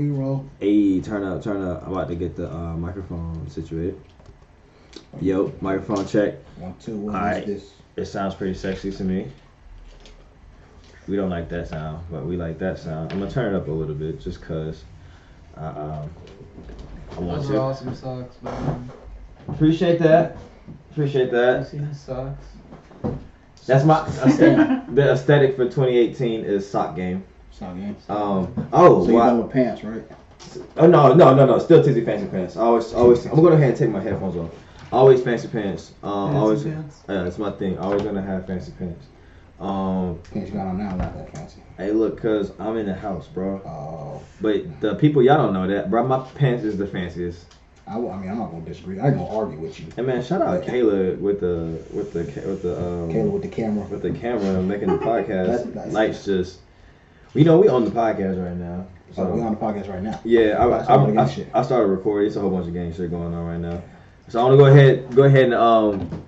B-roll. Hey, turn up. I'm about to get the microphone situated. Yo, microphone check. 1, 2, what All is right. this? It sounds pretty sexy to me. We don't like that sound, but we like that sound. I'm gonna turn it up a little bit just cause I want Those to. are awesome socks, man. Appreciate that. You see the socks? That's my the aesthetic for 2018 is sock game. Sock game. Oh, So you're wow. done with pants, right? Oh no. Still Tizzy fancy pants. Always. I'm gonna go ahead and take my headphones off. Always fancy pants. Always. pants? Yeah, that's my thing. Always gonna have fancy pants. Pants you got on now not that fancy. Hey, look, cause I'm in the house, bro. Oh. But the people y'all don't know that, bro. My pants is the fanciest. I mean, I'm not gonna disagree. I ain't gonna argue with you. And man, shout out Kayla with the Kayla with the camera. with the camera making the podcast. That's Lights just. We know we on the podcast right now. So we on the podcast right now. Yeah, I started recording. It's a whole bunch of gang shit going on right now. So I want to go ahead and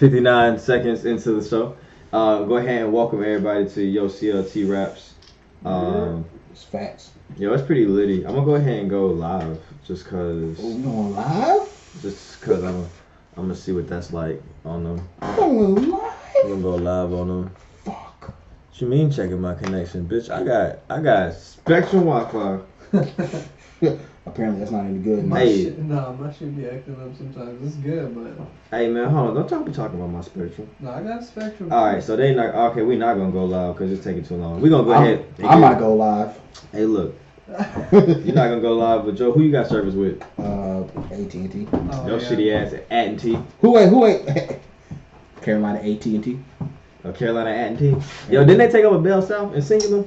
59 seconds into the show. Go ahead and welcome everybody to YoCLTRaps. It's facts. Yo, it's pretty litty. I'm gonna go ahead and go live just cause. Oh, we going live? Just cause I'm gonna see what that's like on them. Going live? I'm gonna go live on them. Fuck. What you mean checking my connection, bitch? I got Spectrum Wi-Fi. Apparently that's not any good. My Hey. shit be acting up sometimes. It's good, but Hey man, hold on. Don't y'all be talking about my Spectrum. no, I got Spectrum. All right, so we not gonna go live because it's taking too long. We gonna go ahead. I might go live. Hey, look, you're not gonna go live with Joe. Who you got service with? AT&T. Oh, Your yeah. shitty ass at T. Who ain't? Carolina AT&T. Carolina at T. Yo, didn't they take over Bell South and Singular?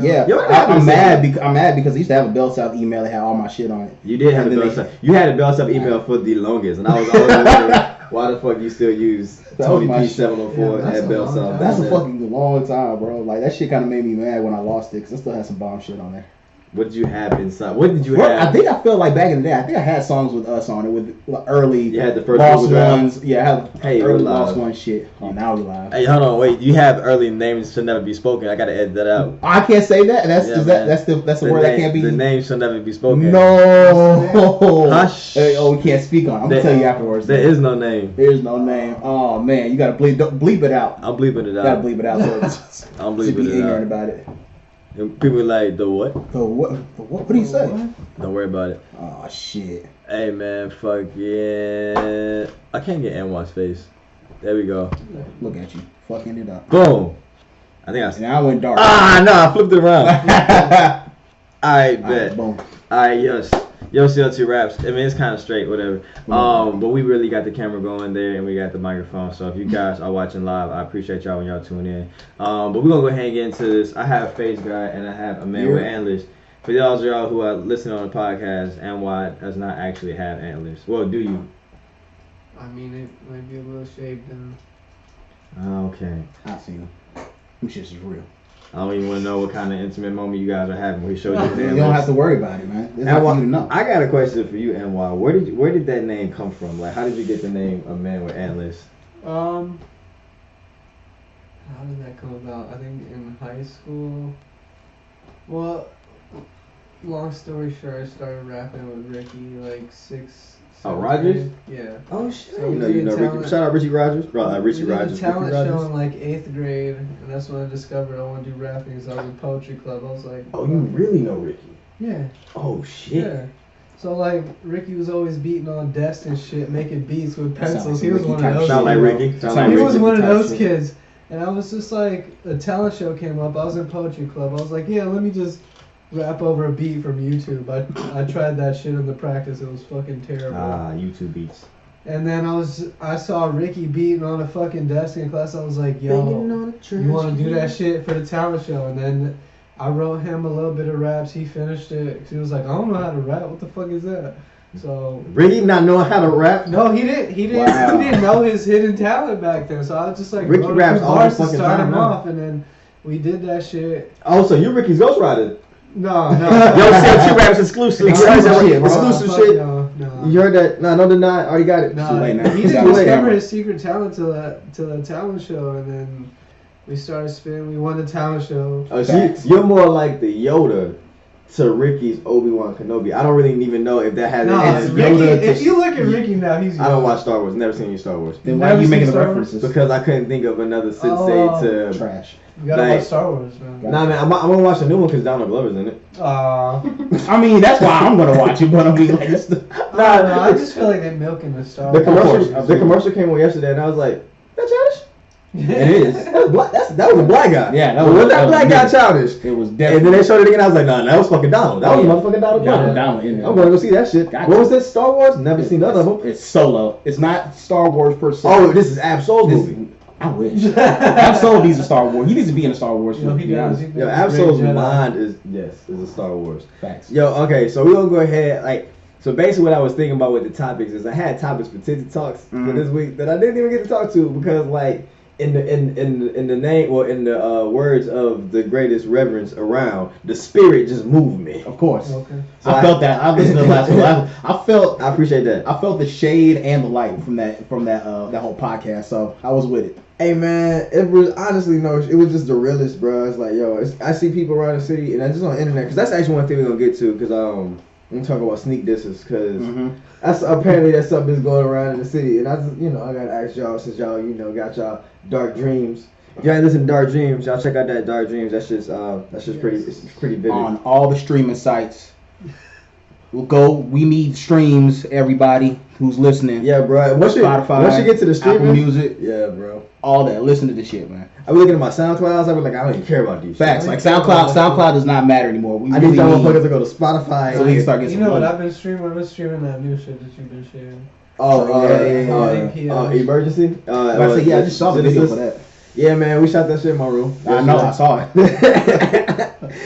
Yeah. Yo, I'm mad because I used to have a Bell South email that had all my shit on it. You did have a And then Bell South. You had a Bell South email for the longest, and I was always wondering why the fuck you still use That Tony was my P704 Yeah, that's at a Bell long South. time. That's a fucking long time, bro. Like that shit kind of made me mad when I lost it because I still had some bomb shit on there. What did you have inside? What did you Bro, have? I think I felt like back in the day. I think I had songs with us on it with early. You had the first Lost Google Drive? Ones. Yeah, I had Hey, early we're live. Lost One shit. Oh, now we live. Hey, hold on, wait. You have early names should never be spoken. I gotta edit that out. I can't say that. That's Yeah, is man. that's the word that can't be. The name should never be spoken. No. Hush. Hey, oh, we can't speak on it. I'm gonna tell you afterwards. There is no name. There's no name. Oh man, you gotta bleep it out. I'm bleeping it You gotta out. bleep it out. So I'm to bleeping be it ignorant out. about it. And people are like, the what? So what? What do you say? Don't worry about it. Oh shit. Hey man, fuck yeah. I can't get AMWA's face. There we go. Look at you, fucking it up. Boom. I think And I went dark. no, I flipped it around. Alright, Alright, bet. boom. Alright, yes. CLT Raps. I mean, it's kind of straight, whatever. But we really got the camera going there, and we got the microphone. So if you guys are watching live, I appreciate y'all when y'all tune in. But we're gonna go ahead and get into this. I have Phaze Gawd and I have AMWA antlers. For y'all who are listening on the podcast, AMWA does not actually have antlers. Well, do you? I mean, it might be a little shaved down. Okay. I see them. Them shits is real. I don't even want to know what kind of intimate moment you guys are having when we showed you the You antlers. don't have to worry about it, man. It's not for you to know. I got a question for you, AMWA. Where did that name come from? Like, how did you get the name A Man with Antlers? How did that come about? I think in high school. Well, long story short, I started rapping with Ricky like 6. Oh, Rogers? Yeah. Oh shit! So you know Ricky. talent- Shout out Richie Rogers, bro. Richie we did Rogers. a talent Ricky show Rogers. in like 8th grade, and that's when I discovered I want to do rapping. Because I was in poetry club. I was like, Oh, you really know Ricky? Yeah. Oh shit! Yeah. So like Ricky was always beating on desks and shit, making beats with That sounds pencils. like He was Ricky one type of those. Sound like shit. Ricky. Sound He like He Ricky. was one of type those shit. kids. And I was just like, a talent show came up. I was in poetry club. I was like, yeah, let me just rap over a beat from YouTube. I tried that shit in the practice. It was fucking terrible. YouTube beats. And then I saw Ricky beating on a fucking desk in class. I was like, yo, you want to do that shit for the talent show? And then I wrote him a little bit of raps. He finished it. 'Cause he was like, I don't know how to rap. What the fuck is that? So Ricky not knowing how to rap? no, he didn't. He didn't. Wow. He didn't know his hidden talent back then. So I was just like Ricky wrote a raps few all the bars to fucking start time him now. off, and then we did that shit. Oh, so you Ricky's ghostwriter? No. CLT Raps exclusive. Exclusive shit, bro. Exclusive Fuck shit. No. You heard that? No, don't deny. Already got it. No, Too late now. he Too didn't late. discover his secret talent till the talent show, and then we started spinning. We won the talent show. Oh, so you're more like the Yoda to Ricky's Obi-Wan Kenobi. I don't really even know if that has No, anything. Ricky, if you look at Ricky now, he's. I don't watch Star Wars. Never seen any Star Wars. Then why are you making the references? Because I couldn't think of another sensei to trash. You gotta watch Star Wars, man. Nah, man, I'm gonna watch the new one because Donald Glover's in it. I mean, that's why I'm gonna watch it, but I mean, like, it's the... Nah, I just feel like they're milking the Star Wars. The commercial came on yesterday, and I was like, "That's childish." It is. That was a black guy. Yeah, was that black guy childish? It was definitely. And then they showed it again. I was like, "Nah, that was fucking Donald. That was motherfucking Donald." Yeah, Donald in there. I'm gonna go see that shit. Gotcha. What was this? Star Wars? Never seen none of them. It's Solo. It's not Star Wars per se. Oh, this is Absol's movie. I wish. Absol needs a Star Wars. He needs to be in a Star Wars film. He does. Yo, Absol's mind is a Star Wars. Facts. Yo, okay, so we're gonna go ahead so basically what I was thinking about with the topics is I had topics for Titty Talks for this week that I didn't even get to talk to because like in the name or in the words of the greatest reverence around, the spirit just moved me. Of course. Okay. So I felt that. I listened to the last one. I appreciate that. I felt the shade and the light from that whole podcast. So I was with it. Hey man, it was honestly it was just the realest, bro. It's like I see people around the city and I just on the internet because that's actually one thing we're gonna get to because I'm talking about sneak disses because that's apparently that's something that's going around in the city and I just I gotta ask y'all since y'all got y'all Dark Dreams. If y'all ain't listen to Dark Dreams, y'all check out that Dark Dreams. That's just pretty vivid on all the streaming sites. We need streams, everybody who's listening. Yeah, bro. Spotify, once you get to the streaming, Apple Music, yeah, bro. All that. Listen to this shit, man. I be looking at my SoundClouds. I be like, I don't even care about these. Facts. Like SoundCloud does not matter anymore. I need y'all motherfuckers to go to Spotify. So we can start getting some money. What I've been streaming? I've been streaming that new shit that you've been sharing. Emergency. I just saw the video for that. Yeah, man, we shot that shit in my room. I know, I saw it.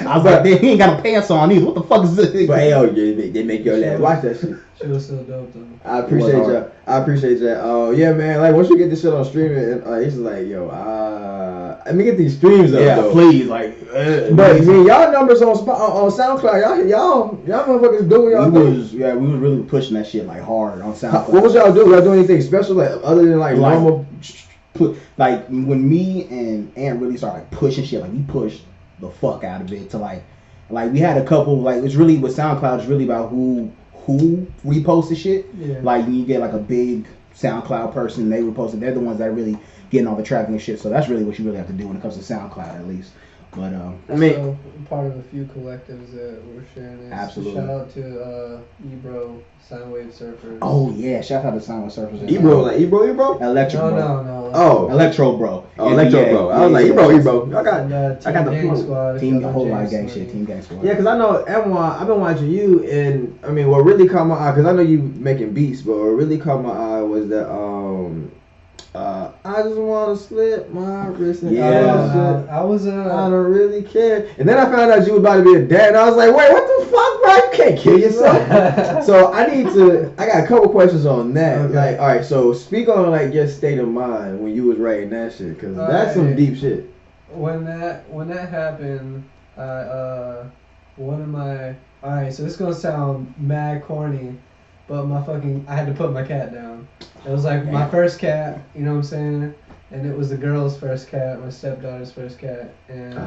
I was like, he ain't got no pants on either. What the fuck is this? But they make your laugh. Watch that shit. Shit was so dope though. I appreciate y'all. Yeah, man. Like once you get this shit on streaming, it's just like, let me get these streams up. Yeah, though. please, like. But y'all numbers on SoundCloud, y'all motherfuckers do what y'all do. We was really pushing that shit like hard on SoundCloud. What was y'all do? Y'all do anything special like other than like normal? Like when me and Ant really started like pushing shit, like we pushed the fuck out of it to like we had a couple like it's really with SoundCloud it's really about who reposted shit. Yeah. Like when you get like a big SoundCloud person, they repost it. They're the ones that are really getting all the traffic and shit. So that's really what you really have to do when it comes to SoundCloud at least. But I mean, part of a few collectives that we're sharing this. Absolutely. Shout out to Ebro, Soundwave Surfers. Oh yeah, shout out to Soundwave Surfers. Ebro, like Ebro? Electro Bro. No. Oh, Electro Bro. Oh, Electro Bro. I was like Ebro. I got the Gang Squad. Team, a whole lot of gang shit. Team Gang Squad. Yeah, because I know AMWA, I've been watching you, and I mean, what really caught my eye, because I know you making beats, but what really caught my eye was that I just want to slip my wrist and I don't really care. And then I found out you was about to be a dad, and I was like, wait, what the fuck, bro? You can't kill yourself. So I got a couple questions on that. Okay. Like, all right, so speak on like your state of mind when you was writing that shit, because that's some deep shit. When that happened, alright, so this is gonna sound mad corny, but I had to put my cat down. It was like my first cat, you know what I'm saying? And it was the girl's first cat, my stepdaughter's first cat. And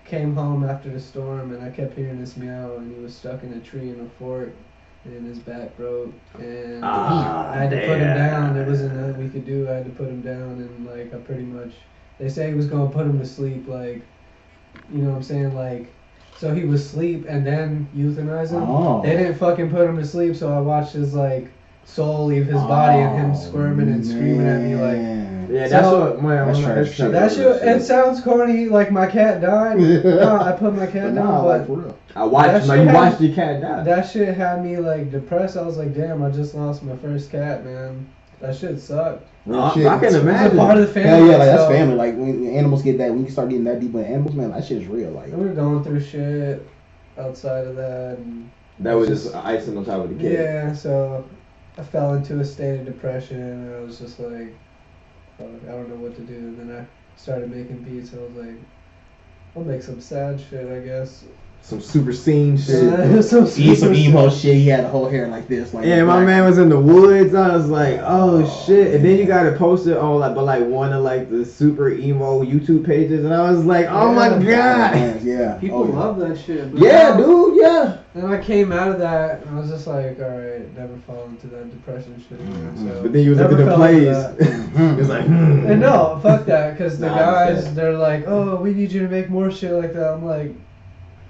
came home after the storm and I kept hearing this meow and he was stuck in a tree in a fort and his back broke. And I had to put him down. There wasn't nothing we could do. I had to put him down and like I pretty much, they say he was gonna put him to sleep, like, you know what I'm saying? Like, so he was asleep and then euthanize him. Oh. They didn't fucking put him to sleep, so I watched his like soul leave his body and him squirming and screaming at me like. Yeah, that's what that shit. It sounds corny, like my cat died. No, I put my cat down, but for real. I watched. You watched your cat die. That shit had me like depressed. I was like, damn, I just lost my first cat, man. That shit sucked. I can imagine. Part of the family. Hell yeah, like that's family. Like when animals get that, when you start getting that deep with animals, man, that shit is real. Like we were going through shit outside of that. And that was just icing on top of the cake. Yeah, so I fell into a state of depression, and I was just like, I don't know what to do. And then I started making beats. I was like, I'll make some sad shit, I guess. some super scene shit. Some emo shit. He had the whole hair like this. Like Yeah, my man was in the woods. I was like, oh shit. And then you got it posted on like, but like one of like the super emo YouTube pages, and I was like, oh my god. Yeah. People love that shit. But Yeah, dude. Yeah. Then I came out of that, and I was just like, all right, never fall into that depression shit again. So But then you was looking at the plays. It was like, And no, fuck that, because the guys, they're like, oh, we need you to make more shit like that. I'm like,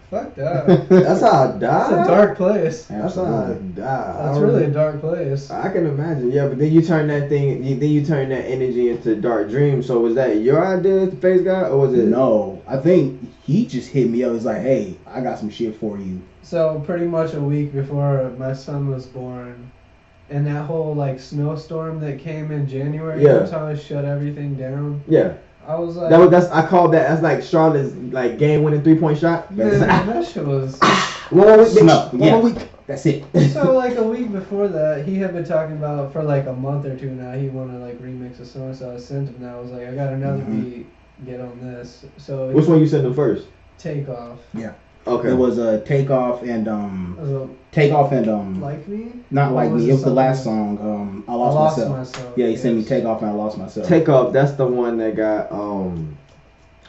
fuck that. That's how I died. It's a dark place. That's how I died. That's really a dark place. I can imagine. Yeah, but then you turn that thing, then you turn that energy into dark dreams. So was that your idea, the Phaze Gawd, or was it? No, I think he just hit me up. He's like, hey, I got some shit for you. So pretty much a week before my son was born, and that whole like snowstorm that came in January, that's how I shut everything down. Yeah. I was like, I called that. That's like Charlotte's like game winning 3-point shot. Man, that shit was. One week. One more week. That's it. So like a week before that, he had been talking about for like a month or two now. He wanted to like remix a song, so I sent him that. I was like, I got another beat. Get on this. So which one you sent him first? Takeoff. Yeah. Okay. It was Takeoff and Like Me? Not Like Me. It was the last song. I lost myself. Yeah, he sent me Takeoff and I Lost Myself. Takeoff. That's the one that got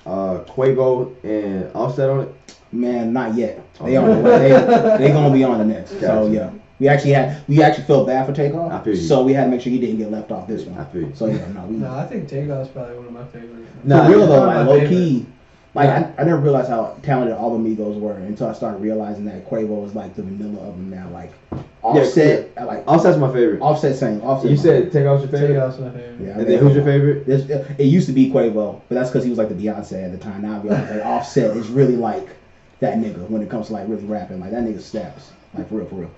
Quavo and Offset on it. Man, not yet. They on the way. They gonna be on the next. Gotcha. So yeah. We actually felt bad for Takeoff. I feel you. So we had to make sure he didn't get left off this one. I feel you. So yeah, No, I think Takeoff's probably one of my favorites. For real though, like low key. Like I never realized how talented all the Migos were until I started realizing that Quavo was like the vanilla of them now. Like Offset, like Offset's my favorite. Offset same. Offset. You said Takeoff's your favorite. Takeoff's my favorite. Yeah. And then who's your favorite? It used to be Quavo, but that's because he was like the Beyonce at the time. Now I realize like Offset is really like that nigga when it comes to like really rapping. Like that nigga snaps. Like for real.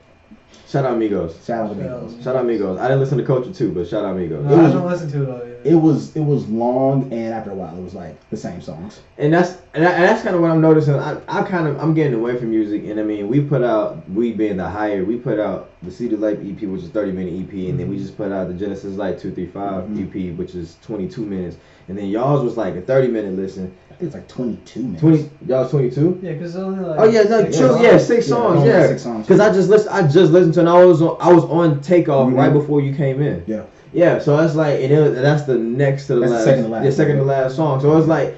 Shout out Migos. Shout out Migos. Shout out Migos. I didn't listen to Culture too, but shout out Migos. No, I don't listen to it all yet. It was long, and after a while, it was like the same songs. And that's kind of what I'm noticing. I'm getting away from music, and I mean we put out we put out the Cedar Lake EP, which is 30-minute EP, and then we just put out the Genesis Light 235 EP, which is 22 minutes, and then y'all's was like a 30-minute listen. I think it's like 22 minutes. Y'all's 22. Yeah, because only like. Oh yeah, no, true. Yeah, 6 songs. Yeah, 6 songs. Because I just listened to, and I was on Takeoff right before you came in. Yeah. Yeah, so that's like, and that's the next to the last, second to last song. So it's like,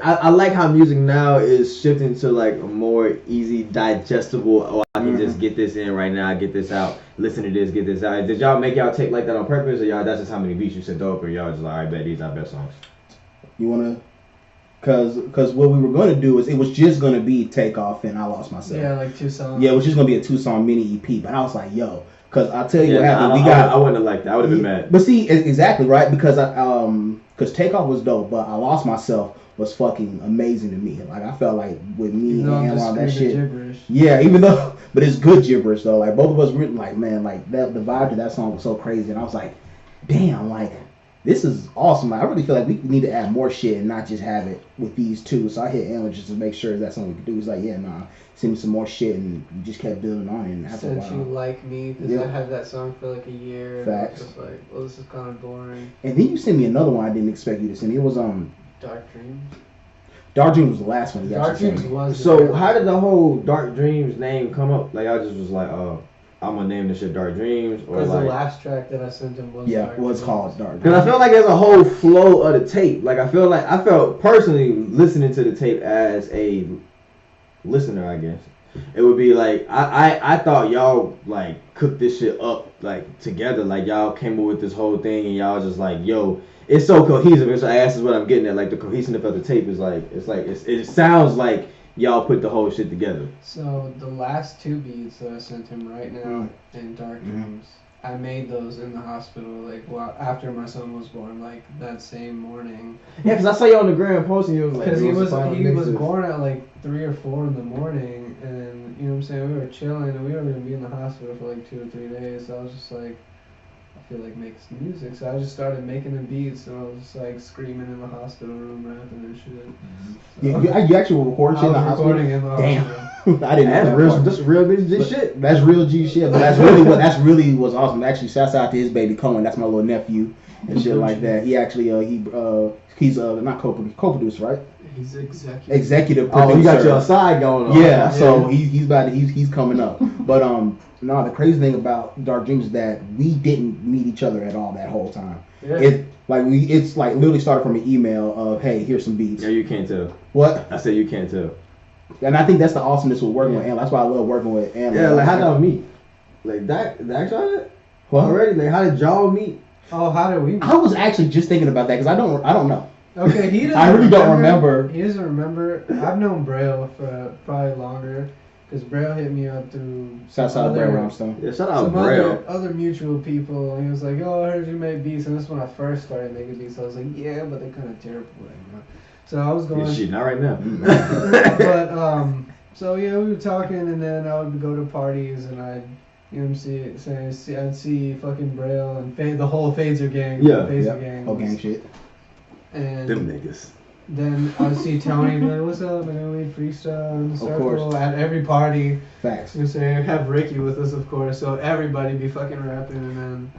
I like how music now is shifting to like a more easy, digestible. Oh, I can just get this in right now, get this out, listen to this, get this out. Did y'all make y'all take like that on purpose, or y'all that's just how many beats you sent over, or y'all just like, alright, bet these are best songs? You wanna? Cause what we were gonna do is it was just gonna be Takeoff and I Lost Myself. Yeah, like 2 songs. Yeah, it was just gonna be a 2-song mini EP. But I was like, yo. Cause I'll tell you what happened. I wouldn't have liked that. I would have been mad. But see, exactly right. Because cause Takeoff was dope, but I Lost Myself was fucking amazing to me. Like I felt like with me and AMWA, that shit. Gibberish. Yeah, even though, but it's good gibberish though. Like both of us written like man, like that. The vibe to that song was so crazy, and I was like, damn, like this is awesome. Like, I really feel like we need to add more shit and not just have it with these two. So I hit AMWA just to make sure that's something we could do. He's like, yeah, nah. Send me some more shit, and we just kept building on it. And after a while, Since You Like Me, because I had that song for like a year. Facts. And I was just like, well, this is kind of boring. And then you sent me another one I didn't expect you to send me. It was Dark Dreams. Dark Dreams was the last one. Dark Dreams was. So how did the whole Dark Dreams name come up? Like I just was like, oh, I'm gonna name this shit Dark Dreams, or because like the last track that I sent him was Dark Dreams. Called Dark Dreams. Because I feel like there's a whole flow of the tape. Like I felt personally listening to the tape as a listener, I guess. It would be like I thought y'all like cooked this shit up like together, like y'all came up with this whole thing and y'all just like, yo, it's so cohesive. It's, I guess is what I'm getting at. Like the cohesiveness of the tape is like it sounds like y'all put the whole shit together. So the last 2 beats that I sent him right now in Dark Dreams, I made those in the hospital, like after my son was born, like that same morning. Yeah, because I saw you on the gram posting. You was like, because he was born at like 3 or 4 in the morning, and you know what I'm saying. We were chilling, and we were gonna be in the hospital for like 2 or 3 days. So I was just like, I feel like making some music, so I just started making the beats, and I was just like screaming in the hospital room, rapping and shit. So, you actually recorded shit in the hospital? Recording in the hospital. I didn't know that's real G shit. That's real G shit. But that's really was awesome. Actually, shouts out to his baby Cohen. That's my little nephew and shit like that. He actually he's not co-producer, right? He's executive producer. Oh, you got your side going on. Yeah, so he's coming up. But no, the crazy thing about Dark Dreams is that we didn't meet each other at all that whole time. Yeah. It's like literally started from an email of, hey, here's some beats. Yeah, you can't tell. What? I said you can't tell. And I think that's the awesomeness with working with Ann. That's why I love working with Ann. Yeah, like how did y'all meet? Like that y'all did? What? Already? Like how did y'all meet? Oh, how did we meet? I was actually just thinking about that because I don't know. Okay, he doesn't. I really don't remember. He doesn't remember. I've known Braille for probably longer because Braille hit me up through Shout out Braille Romstone. Yeah, shout out Braille. Other mutual people, and he was like, "Oh, I heard you make beats," and this is when I first started making beats. I was like, "Yeah, but they're kind of terrible right now." So I was going. Yeah, shit, not right now. But so yeah, we were talking, and then I would go to parties, and I'd I'd see fucking Braille and the whole Phazer gang. Yeah, Phazer gang. Whole gang shit. And them niggas. Then I'd see Tony be like, "What's up?" And then we'd freestyle in the circle at every party. Facts. You say have Ricky with us, of course, so everybody be fucking rapping, and then.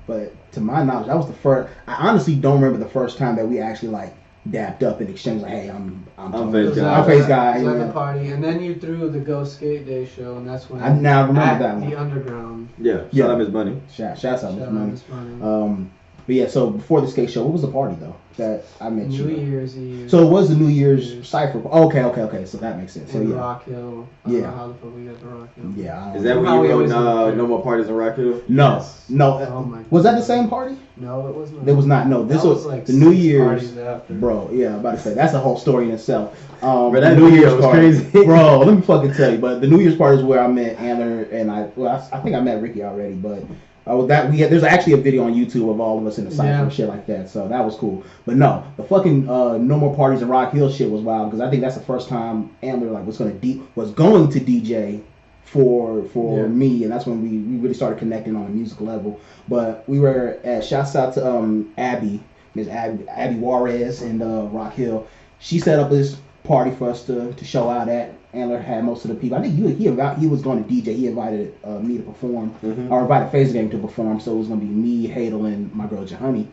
But to my knowledge, that was the first. I honestly don't remember the first time that we actually like dapped up and exchanged like, "Hey, I'm Phaze Gawd. I'm Phaze Gawd." It was at the party, and then you threw the Ghost Skate Day show, and that's when I now remember that one. The underground. Yeah. Shout out Miss Money. Shouts out Miss Money. But yeah, so before the skate show, what was the party though that I met you? New Year's Eve. So it was the New Year's cipher. Okay. So that makes sense. So yeah. Rock Hill. I don't know how the fuck we got to Rock Hill. Yeah. Is that when you wrote No More Parties in Rock Hill? No. Yes. No. Oh my was that the same party? No, it was not. It was not. No, this was like the New Year's. After. Bro, yeah, I'm about to say that's a whole story in itself. But that New Year's was crazy. Bro, let me fucking tell you. But the New Year's party is where I met Anler and I think I met Ricky already, but. There's actually a video on YouTube of all of us in the cypher and shit like that, so that was cool. But no, the fucking No More Parties in Rock Hill shit was wild because I think that's the first time Ambler was going to DJ for me, and that's when we really started connecting on a musical level. But we were at shouts out to Miss Abby Juarez in Rock Hill. She set up this party for us to show out at. Andler had most of the people. I think he was going to DJ. He invited me to perform, or invited Phaze Gawd to perform. So it was going to be me, Hadel, and my girl Jahani.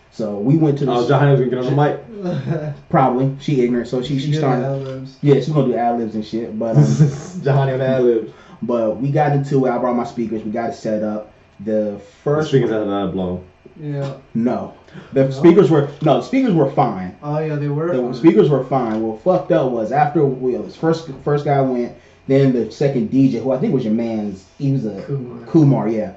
So we went to. Jahani was going to get on the mic. Probably. She ignorant, so she started. Ad-libs. Yeah, she's gonna do ad-libs and shit. But Jahani on ad-libs. But we got into it. I brought my speakers. We got it set up. The speakers had not blown. Yeah. No. The speakers were fine. Oh yeah, they were. The speakers were fine. What fucked up was after this first guy went, then the second DJ, who I think was your man's, he was a Kumar, yeah.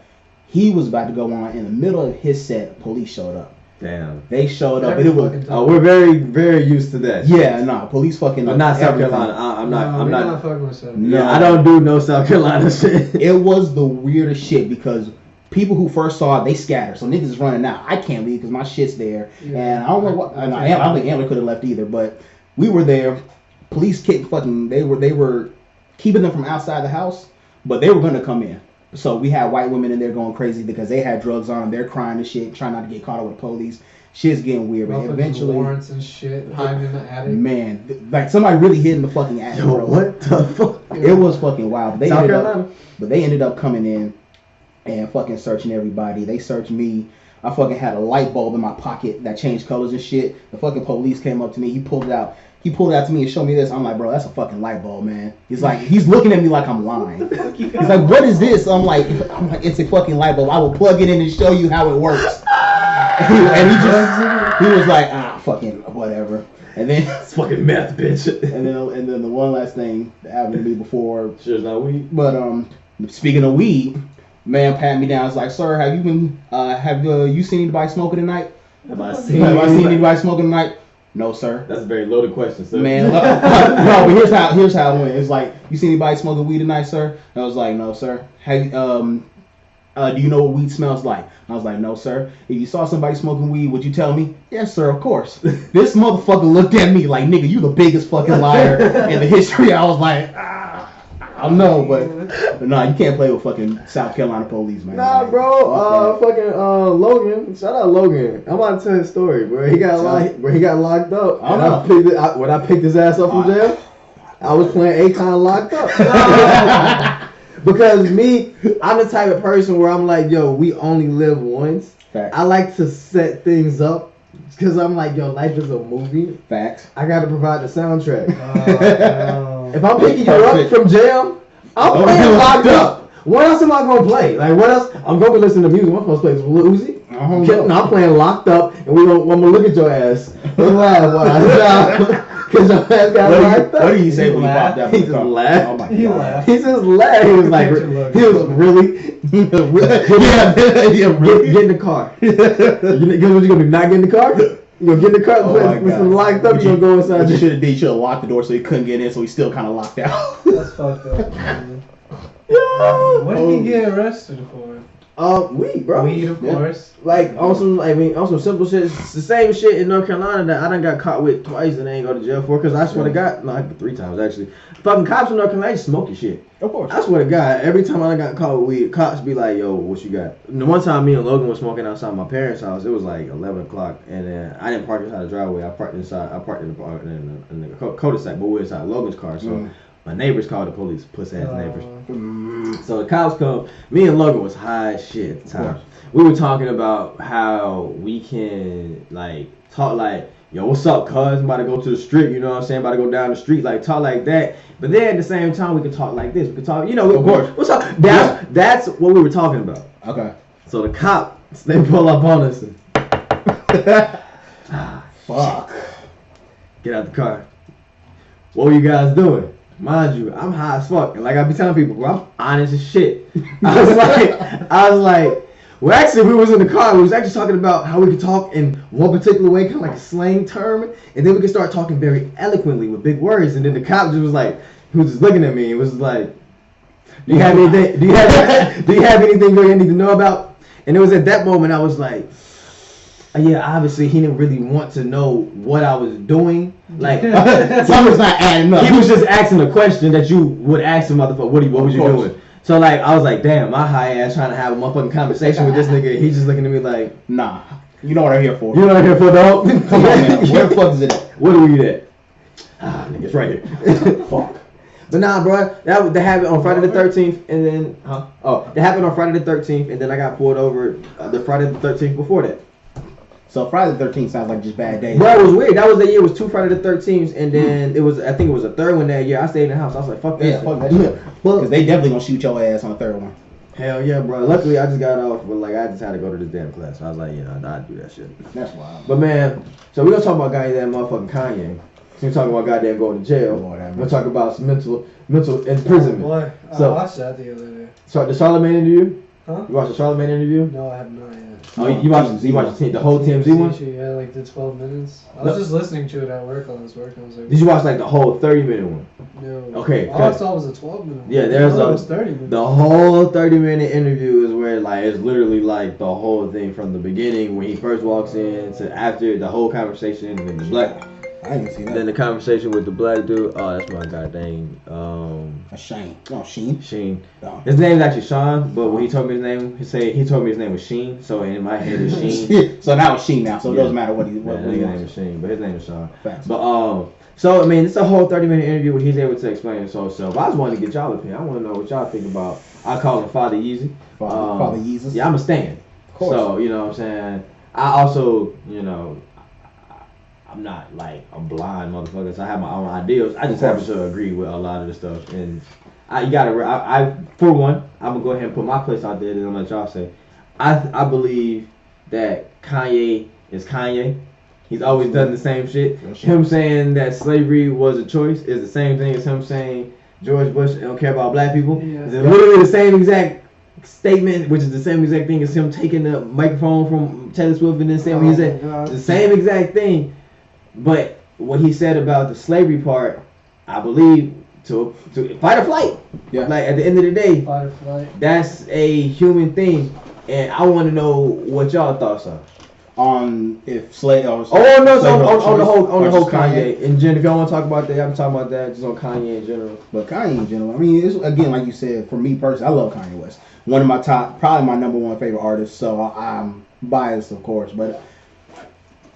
He was about to go on. In the middle of his set, police showed up. Damn. They showed up. It was. We're very, very used to that. Yeah, nah. Police fucking. But not South Carolina. I'm not fucking with South. No, yeah, I don't do no South Carolina shit. It was the weirdest shit because. People who first saw it, they scattered. So niggas is running out. I can't leave because my shit's there. Yeah. And I don't know what. I don't think Ambler could have left either. But we were there. Police they were keeping them from outside the house, but they were gonna come in. So we had white women in there going crazy because they had drugs on them. They're crying and shit, trying not to get caught up with the police. Shit's getting weird, man. Eventually, warrants and shit hiding in the attic. Man, like somebody really hid in the fucking attic. Yo, what the fuck? It was fucking wild. South Carolina. But they ended up coming in. And fucking searching everybody. They searched me. I fucking had a light bulb in my pocket that changed colors and shit. The fucking police came up to me. He pulled it out. He pulled it out to me and showed me this. I'm like, bro, that's a fucking light bulb, man. He's looking at me like I'm lying. He's like, what is this? I'm like, it's a fucking light bulb. I will plug it in and show you how it works. And he was like, fucking whatever. And then it's fucking meth, bitch. And then the one last thing that happened to me before. Sure, it's not weed. But speaking of weed. Man pat me down. It's like, sir, have you seen anybody smoking tonight? Have I seen anybody smoking tonight? No, sir. That's a very loaded question, sir. Man, no, but here's how it went. It's like, you seen anybody smoking weed tonight, sir? And I was like, no, sir. Hey, do you know what weed smells like? I was like, no, sir. If you saw somebody smoking weed, would you tell me? Yes, sir, of course. This motherfucker looked at me like, nigga, you the biggest fucking liar in the history. I was like, I know, but nah, you can't play with fucking South Carolina police, man. Nah, bro. Logan. Shout out Logan. I'm about to tell his story where he got locked up. When I picked his ass up from jail, I was playing Akon locked up. Because I'm the type of person where I'm like, yo, we only live once. Fact. I like to set things up because I'm like, yo, life is a movie. Facts. I got to provide the soundtrack. No. If I'm picking you up from jail, I'm playing Locked Up. What else am I gonna play? Like, what else? I'm gonna be listening to music. I'm supposed to play some Lil Uzi. I'm playing Locked Up, and I'm gonna look at your ass and laugh because your ass got locked up. What did he say when he popped out? He just laughed. Oh my He God. laughed. He just laughed. He was like, he was really, get in the car. What you gonna do? Not get in the car? You gonna get in the car? Oh my With some God. Locked Up? You gonna go inside? What you should have did? You should have locked the door so he couldn't get in, so he's still kind of locked out. That's fucked up, man. What did he get arrested for? Weed, bro. Weed, of course. Like on some simple shit. It's the same shit in North Carolina that I done got caught with twice and I ain't go to jail for. Cause I swear to God, no, 3 times actually. Fucking cops in North Carolina smoking shit. Of course. I swear to God, every time I got caught with weed, cops be like, "Yo, what you got?" And the one time me and Logan was smoking outside my parents' house, it was like 11 o'clock, and then I didn't park inside the driveway. I parked inside. I parked in the cul-de-sac, but we were inside Logan's car, so. My neighbors called the police, pussy ass neighbors. So the cops come. Me and Logan was high as shit at the time. We were talking about how we can like talk like, yo, what's up, cuz? I'm about to go to the street, you know what I'm saying? About to go down the street, like talk like that. But then at the same time, we could talk like this. We could talk, you know, of course. What's up? That's what we were talking about. Okay. So the cops, they pull up on us and Fuck. get out the car. What were you guys doing? Mind you, I'm high as fuck. And like I be telling people, bro, I'm honest as shit. I was like, well, actually, we was in the car. We was actually talking about how we could talk in one particular way, kind of like a slang term. And then we could start talking very eloquently with big words. And then the cop just was like, he was just looking at me. It was like, do you have anything you really need to know about? And it was at that moment I was like, yeah, obviously he didn't really want to know what I was doing. Like, something's not adding up. He was just asking a question that you would ask a motherfucker, what was you doing? So like, I was like, damn, my high ass trying to have a motherfucking conversation with this nigga. He's just looking at me like, nah, you know what I'm here for. You know what I'm here for, dog? Come on, man. Where the fuck is it at? What are we at? Nigga, it's right here. Fuck. But nah, bro, that happened on Friday the 13th, and then, that happened on Friday the 13th, and then I got pulled over the Friday the 13th before that. So Friday the 13th sounds like just bad days. Bro, it was weird. That was the year. It was 2 Friday the 13th, and then I think it was a third one that year. I stayed in the house. I was like, fuck that. Yeah, fuck that shit. Because they definitely gonna shoot your ass on the third one. Hell yeah, bro. Luckily, I just got off, but like I just had to go to this damn class. So I was like, I'd do that shit. That's wild. But man, so we gonna talk about goddamn motherfucking Kanye. We talking about goddamn going to jail. Lord, we're gonna talk about some mental imprisonment. Boy, I watched that the other day. So the Charlamagne interview? Huh? You watched the Charlamagne interview? No, I have not yet. Oh, you watched the whole TMZ one? Yeah, like the 12 minutes. I was just listening to it at work while I was working. I was like, Did you watch like the whole 30-minute one? No. Okay. All I saw was a 12-minute one. Yeah, there's it was 30 minutes. The whole 30-minute interview is where like it's literally like the whole thing from the beginning when he first walks in to after the whole conversation and the black. I didn't see that. Then the conversation with the black dude. Oh, that's my goddamn. Shane. No, Sheen. Sheen. No. His name's actually Sean, but when he told me his name, he told me his name was Sheen. So in my head it's Sheen. So now it's Sheen now. So it doesn't matter what he his name is Sheen, but his name is Sean. Facts. But so I mean, it's a whole 30-minute interview where he's able to explain his whole self. I just wanted to get y'all opinion. I want to know what y'all think about. I call him Father Yeezy. Father Yeezus. Yeah, I'm a stan. Of course. So you know what I'm saying. I also I'm not like a blind motherfucker, so I have my own ideals. I just happen to agree with a lot of the stuff, and for one, I'm gonna go ahead and put my place out there, and I'm gonna let y'all say. I believe that Kanye is Kanye. He's always done the same shit. Him saying that slavery was a choice is the same thing as him saying George Bush don't care about black people. Yeah. It's literally the same exact statement, which is the same exact thing as him taking the microphone from Taylor Swift and then saying what he said. The same exact thing. But what he said about the slavery part, I believe to fight or flight. Yeah. Like at the end of the day, fight or flight. That's a human thing, and I want to know what y'all thoughts are on if slave. On the whole Kanye. In general, if y'all want to talk about that, I'm talking about that just on Kanye in general. But Kanye in general, I mean, it's, again, like you said, for me personally, I love Kanye West. One of my probably my number one favorite artists. So I'm biased, of course, but.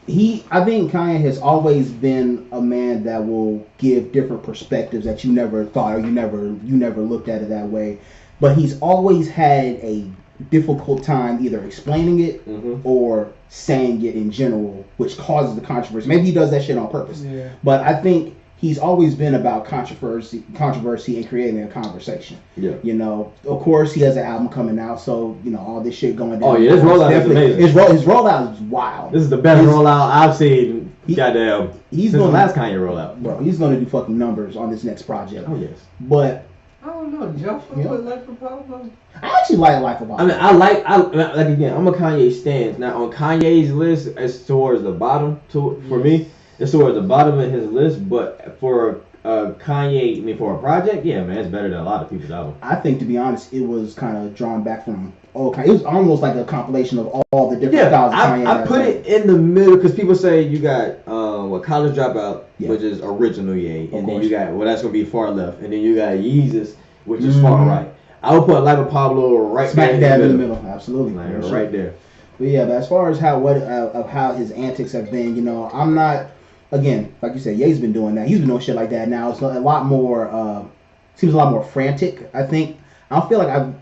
I think Kanye has always been a man that will give different perspectives that you never thought or you never looked at it that way. But he's always had a difficult time either explaining it or saying it in general, which causes the controversy. Maybe he does that shit on purpose. Yeah. But I think he's always been about controversy and creating a conversation. Yeah. You know, of course he has an album coming out, so you know all this shit going down. Oh yeah, his rollout is amazing. His rollout is wild. This is the best rollout I've seen. Goddamn. He's since gonna, the last Kanye rollout. Bro, he's gonna do fucking numbers on this next project. Oh yes. But I don't know. Did y'all fuck with Life of Pablo? I actually like Life of Pablo. I mean, I like again. I'm a Kanye stan. Now on Kanye's list, it's towards the bottom. For me, it's towards the bottom of his list. But for Kanye, I mean, for a project, yeah, man, it's better than a lot of people's albums. I think, to be honest, it was kind of drawn back from old Kanye. It was almost like a compilation of all the different styles of Kanye. I put it in the middle because people say you got College Dropout, which is original Ye, and then you got that's gonna be far left, and then you got Yeezus, which is far right. I would put Life of Pablo right smack dab in the middle. Absolutely, right there. But yeah, but as far as how his antics have been, you know, I'm not. Again, like you said, Ye's been doing that. He's been doing shit like that now. It's a lot more. Seems a lot more frantic. I think. I don't feel like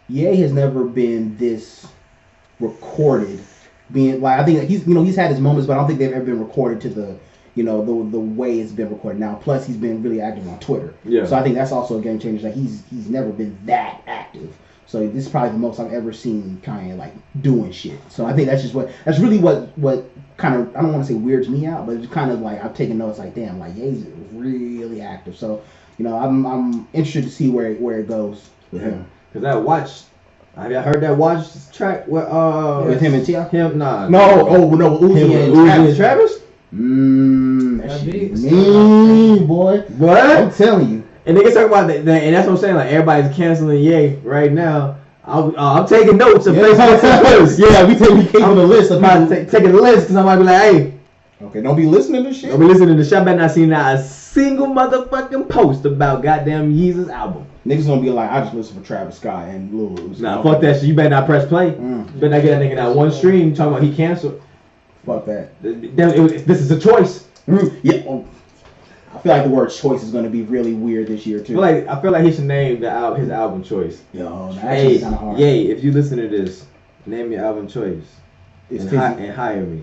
Ye has never been this recorded. Being like, I think he's had his moments, but I don't think they've ever been recorded to the the way it's been recorded now. Plus, he's been really active on Twitter. Yeah. So I think that's also a game changer. Like he's never been that active. So this is probably the most I've ever seen Kanye like doing shit. So I think that's really what kind of, I don't want to say weirds me out, but it's kind of like I've taken notes like, damn, like Ye's really active. So I'm interested to see where it goes with him. Cause that Watch, have you heard that Watch track with him and T.I.? Him no Uzi and Travis. That shit mean, boy. What? I'm telling you. And niggas talk about that, and that's what I'm saying. Like everybody's canceling Ye right now. I'm taking notes of Facebook. Yeah, we keeping a list of people. Taking a list because I might be like, hey. Okay, don't be listening to shit. Don't be listening to shit. I better not see not a single motherfucking post about goddamn Yeezus album. Niggas gonna be like, I just listen for Travis Scott and Lil Uzi. Nah, fuck that shit. You better not press play. You better not get that nigga that one stream talking about he canceled. Fuck that. This is a choice. Yeah. I feel like the word choice is gonna be really weird this year too. I feel like he should name his album choice. Yo, that's actually kind of hard. Yay, if you listen to this, name your album choice. And hire me.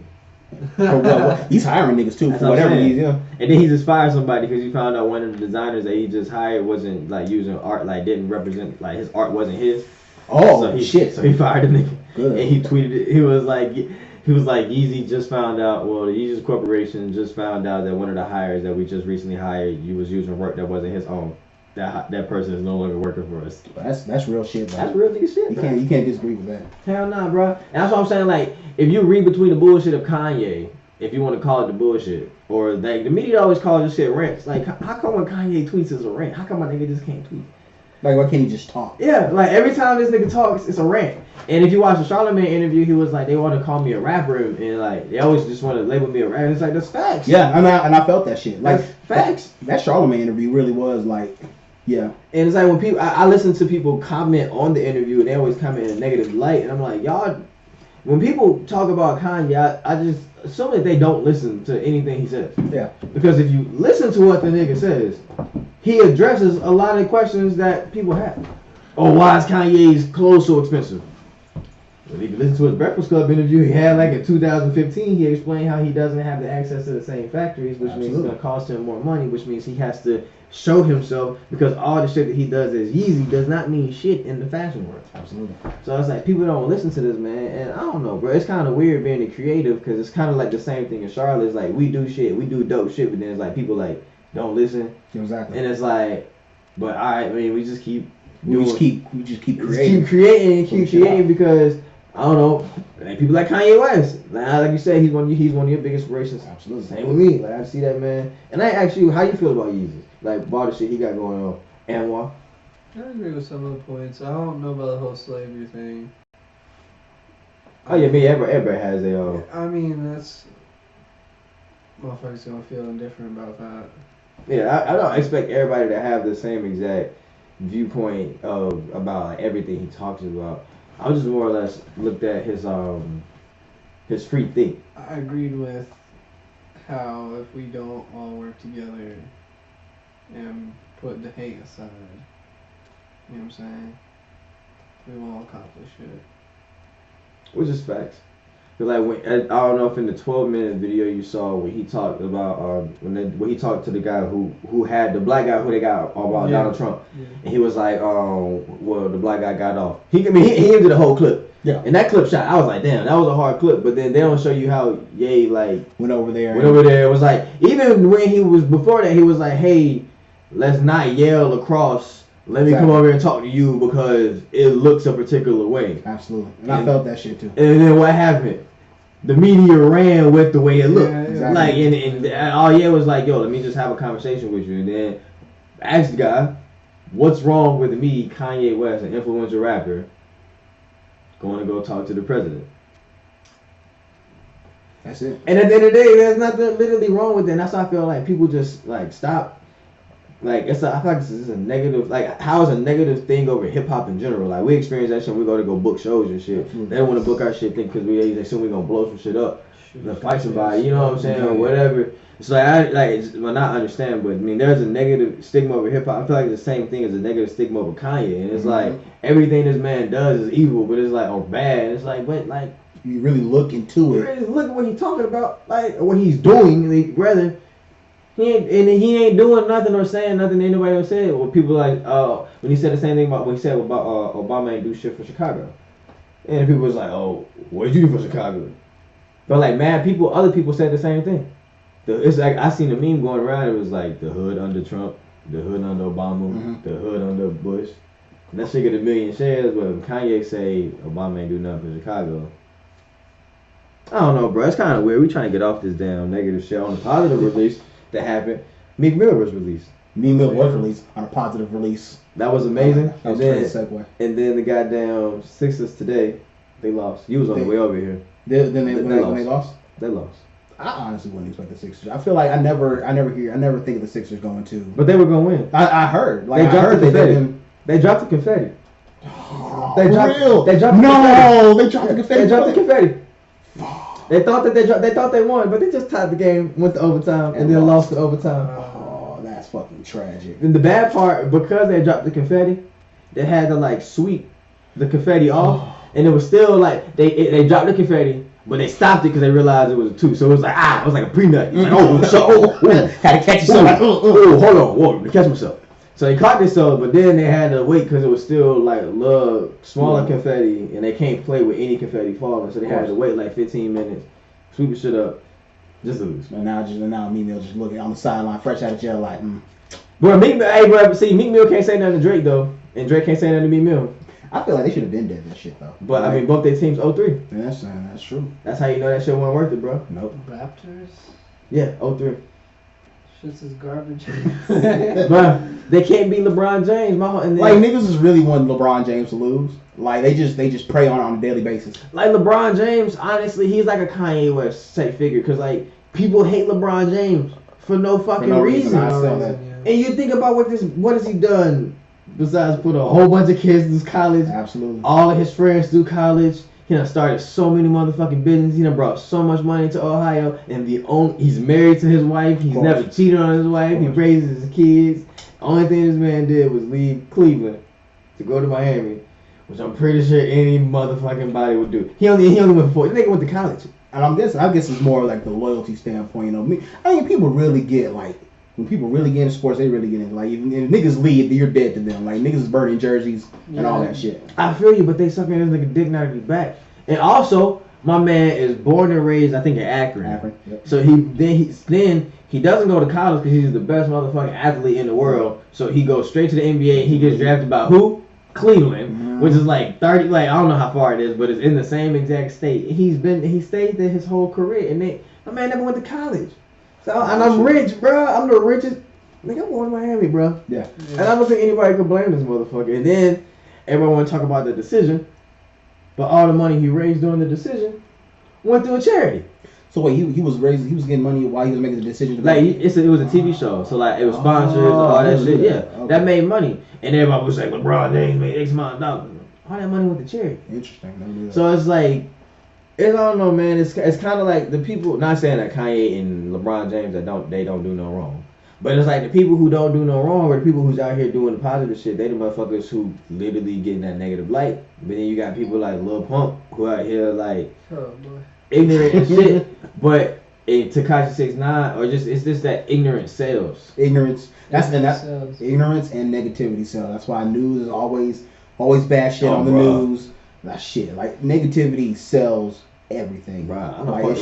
What? He's hiring niggas too for whatever he's doing. And then he just fired somebody because he found out one of the designers that he just hired wasn't like using art, like didn't represent, like his art wasn't his. Oh, shit. So he fired the nigga. Good. And he tweeted it. He was like, Yeezy just found out, well, the Yeezus Corporation just found out that one of the hires that we just recently hired, you was using work that wasn't his own. That person is no longer working for us. That's real shit, bro. That's real nigga shit, bro. You can't disagree with that. Hell nah, bro. And that's what I'm saying, like, if you read between the bullshit of Kanye, if you want to call it the bullshit, or like the media always calls this shit rants. Like, how come when Kanye tweets it's a rant? How come my nigga just can't tweet? Like, why can't he just talk? Yeah, like every time this nigga talks, it's a rant. And if you watch the Charlamagne interview, he was like, they want to call me a rapper, and like they always just want to label me a rapper. And it's like, that's facts. Yeah, and I felt that shit. Like, that's facts. That Charlamagne interview really was like, yeah. And it's like when people, I listen to people comment on the interview, and they always comment in a negative light, and I'm like, y'all. When people talk about Kanye, I just assume that they don't listen to anything he says. Yeah. Because if you listen to what the nigga says, he addresses a lot of questions that people have. Oh, why is Kanye's clothes so expensive? Well, if you listen to his Breakfast Club interview he had like in 2015, he explained how he doesn't have the access to the same factories, which means it's going to cost him more money, which means he has to show himself, because all the shit that he does as Yeezy does not mean shit in the fashion world. Absolutely. So it's like people don't listen to this, man, and I don't know, bro. It's kind of weird being a creative, because it's kind of like the same thing in Charlotte. It's like we do shit, we do dope shit, but then it's like people like don't listen. Exactly. And it's like, but I mean, we just keep creating. Keep creating because I don't know. Like people like Kanye West. Like you said, he's one of your big inspirations. Absolutely. Same with me. Like I see that, man. And I ask you, how you feel about Yeezy? Like all the shit he got going on. AMWA. I agree with some of the points. I don't know about the whole slavery thing. Oh yeah, me. Everybody has their own. I mean, that's motherfuckers gonna feel indifferent about that. Yeah, I don't expect everybody to have the same exact viewpoint about like everything he talks about. I just more or less looked at his free think. I agreed with how if we don't all work together and put the hate aside, you know what I'm saying? We won't accomplish it. Which is facts. Cause like when I don't know if in the 12-minute video you saw when he talked about when he talked to the guy who had the black guy who they got about Donald Trump, and he was like, well the black guy got off. He ended the whole clip. Yeah. And that clip shot, I was like, damn, that was a hard clip. But then they don't show you how Ye like went over there. It was like even when he was before that, he was like, hey, let's not yell across. Let me come over here and talk to you because it looks a particular way. Absolutely. And I felt that shit too. And then what happened? The media ran with the way it looked. Yeah, exactly. Like, and all was like, yo, let me just have a conversation with you. And then ask the guy, what's wrong with me, Kanye West, an influential rapper, going to go talk to the president? That's it. And at the end of the day, there's nothing literally wrong with it. And that's why I feel like people just like stop. Like I feel like this is a negative. Like how is a negative thing over hip hop in general? Like we experience that shit. When we go book shows and shit. Mm-hmm. They don't want to book our shit because they assume we gonna blow some shit up, fight somebody. You know what I'm saying, or whatever. It's like well, not understand, but I mean, there's a negative stigma over hip hop. I feel like it's the same thing as a negative stigma over Kanye, and it's like everything this man does is evil, but it's like bad. It's like, but like you really look into it. Really look at what he's talking about, like what he's doing, like, rather. He ain't doing nothing or saying nothing anybody else said. Well, people like when he said the same thing about when he said about Obama ain't do shit for Chicago, and people was like, oh, what did you do for Chicago? But like other people said the same thing. It's like I seen a meme going around. It was like the hood under Trump, the hood under Obama, the hood under Bush. And that shit get 1 million shares, but Kanye say Obama ain't do nothing for Chicago. I don't know, bro. It's kind of weird. We trying to get off this damn negative shit on the positive release. That happened. Meek Mill was released. Meek Mill was released on a positive release. That was amazing. That was a great segue. And then the goddamn Sixers today, they lost. You was on the way over here. Then they lost. They lost. I honestly wouldn't expect the Sixers. I feel like I never think of the Sixers going to. But they were gonna win. I heard. Like they dropped the confetti. They dropped the confetti. They dropped the confetti. They dropped the confetti. They thought that they thought they won, but they just tied the game, went to overtime, and then lost to overtime. Oh, that's fucking tragic. And the bad part, because they dropped the confetti, they had to like sweep the confetti off, and it was still like they dropped the confetti, but they stopped it because they realized it was a 2. So it was like it was like a pre-nut. Like, had to catch yourself. Hold on, whoa, to catch myself. So they caught themselves, but then they had to wait because it was still like smaller confetti, and they can't play with any confetti falling. So they had to wait like 15 minutes, sweep the shit up, just lose. And now Meek Mill just looking on the sideline, fresh out of jail, like. Bro, Meek Mill can't say nothing to Drake though, and Drake can't say nothing to Meek Mill. I feel like they should have been dead that shit though. But I mean, both their teams 0-3. Yeah, that's true. That's how you know that shit wasn't worth it, bro. Nope. Raptors. Yeah, 0-3. This is garbage. Bro, they can't beat LeBron James. Like niggas is really wanting LeBron James to lose. Like they just prey on a daily basis. Like LeBron James, honestly, he's like a Kanye West type figure because like people hate LeBron James for no fucking reason. And you think about what has he done besides put a whole bunch of kids through college? Absolutely. All of his friends through college. He done started so many motherfucking businesses. He done brought so much money to Ohio. And he's married to his wife. He's never cheated on his wife. He raises his kids. The only thing this man did was leave Cleveland to go to Miami, which I'm pretty sure any motherfucking body would do. He only went for 4. The nigga went to college. And I guess it's more like the loyalty standpoint. You know, I think people really get like when people really get into sports, they really get into like even if niggas leave, you're dead to them. Like niggas is burning jerseys and all that shit. I feel you, but they sucking this nigga dick not to be back. And also, my man is born and raised, I think, in Akron. Yep. So he doesn't go to college because he's the best motherfucking athlete in the world. So he goes straight to the NBA. And he gets drafted by who? Cleveland, which is like 30. Like I don't know how far it is, but it's in the same exact state. He stayed there his whole career, and my man never went to college. So and I'm rich, bro. I'm the richest. Nigga, I'm going to Miami, bro. Yeah. And I don't think anybody could blame this motherfucker. And then everyone want to talk about the decision, but all the money he raised during the decision went to a charity. So wait, he was getting money while he was making the decision. Like it was a TV show, so like it was sponsors, all that shit. Yeah, okay. That made money, and everybody was like, LeBron James made X amount of dollars. All that money went to charity. Interesting. So it's like, I don't know, man. It's kind of like the people. Not saying that Kanye and LeBron James they don't do no wrong, But it's like the people who don't do no wrong, or the people who's out here doing the positive shit, they the motherfuckers who literally getting that negative light. But then you got people like Lil Pump who out here like ignorant and shit. But Tekashi 6ix9ine, or just it's just that ignorance sells. Ignorance. Ignorance and negativity sells. That's why news is always bad shit on the news. That shit like negativity sells everything. Right. Like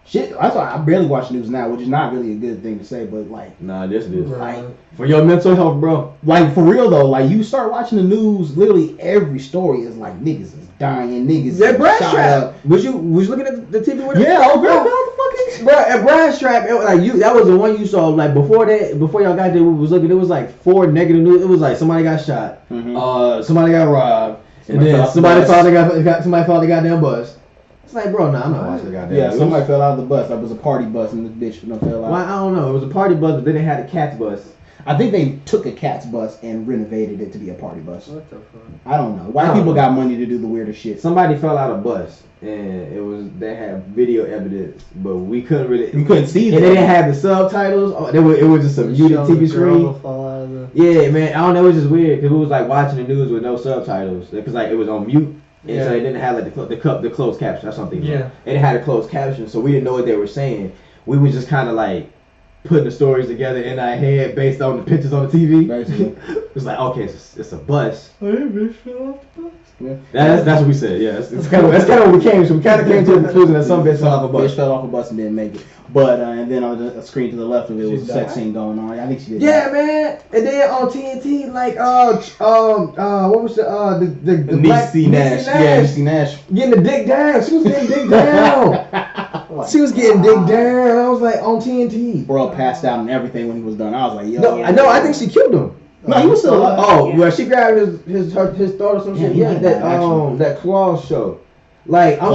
shit. That's why I barely watch news now, which is not really a good thing to say, but like, nah, this is like for your mental health, bro. Like for real though, like you start watching the news, literally every story is like niggas is dying, niggas. That Brass Trap. Was you looking at the TV with it? Yeah, oh girl, fucking bro. At Brass Trap, that was the one you saw. Like before y'all got there, we was looking. It was like 4 negative news. It was like somebody got shot, somebody got robbed, and then somebody finally got damn bus. It's like, bro, I'm not watching the goddamn. Yeah, somebody fell out of the bus. That was a party bus, and this bitch fell out. Well, I don't know. It was a party bus, but then they had a cat's bus. I think they took a cat's bus and renovated it to be a party bus. What the fuck? I don't know. White people got money to do the weirdest shit. Somebody fell out of bus, and they had video evidence, but we couldn't see that. And they didn't have the subtitles. It was just a muted TV screen. Yeah, man. I don't know. It was just weird because we was like watching the news with no subtitles because like it was on mute. And so they didn't have like the closed caption or something. Yeah. It had a closed caption, so we didn't know what they were saying. We was just kind of like putting the stories together in our head based on the pictures on the TV. Basically. It's like, okay, it's a bus. Oh, you bitch fell off the bus. Yeah. That's what we said. Yeah, that's kind of what we came to. We kind of came to the conclusion that some bitch fell off a bus. Bitch fell off a bus and didn't make it. But and then on the screen to the left of it was a sex scene going on. I think she did. Yeah, man. And then on TNT, like what was the black Niecy Nash. Yeah, Niecy Nash getting the dick down. She was getting dick down. She was getting dick down. I was like on TNT. Bro passed out and everything when he was done. I was like, yo. No, I know. I think she killed him. No, he was still alive. Oh, well, she grabbed his throat or some shit. Yeah, that claw show. Like I'm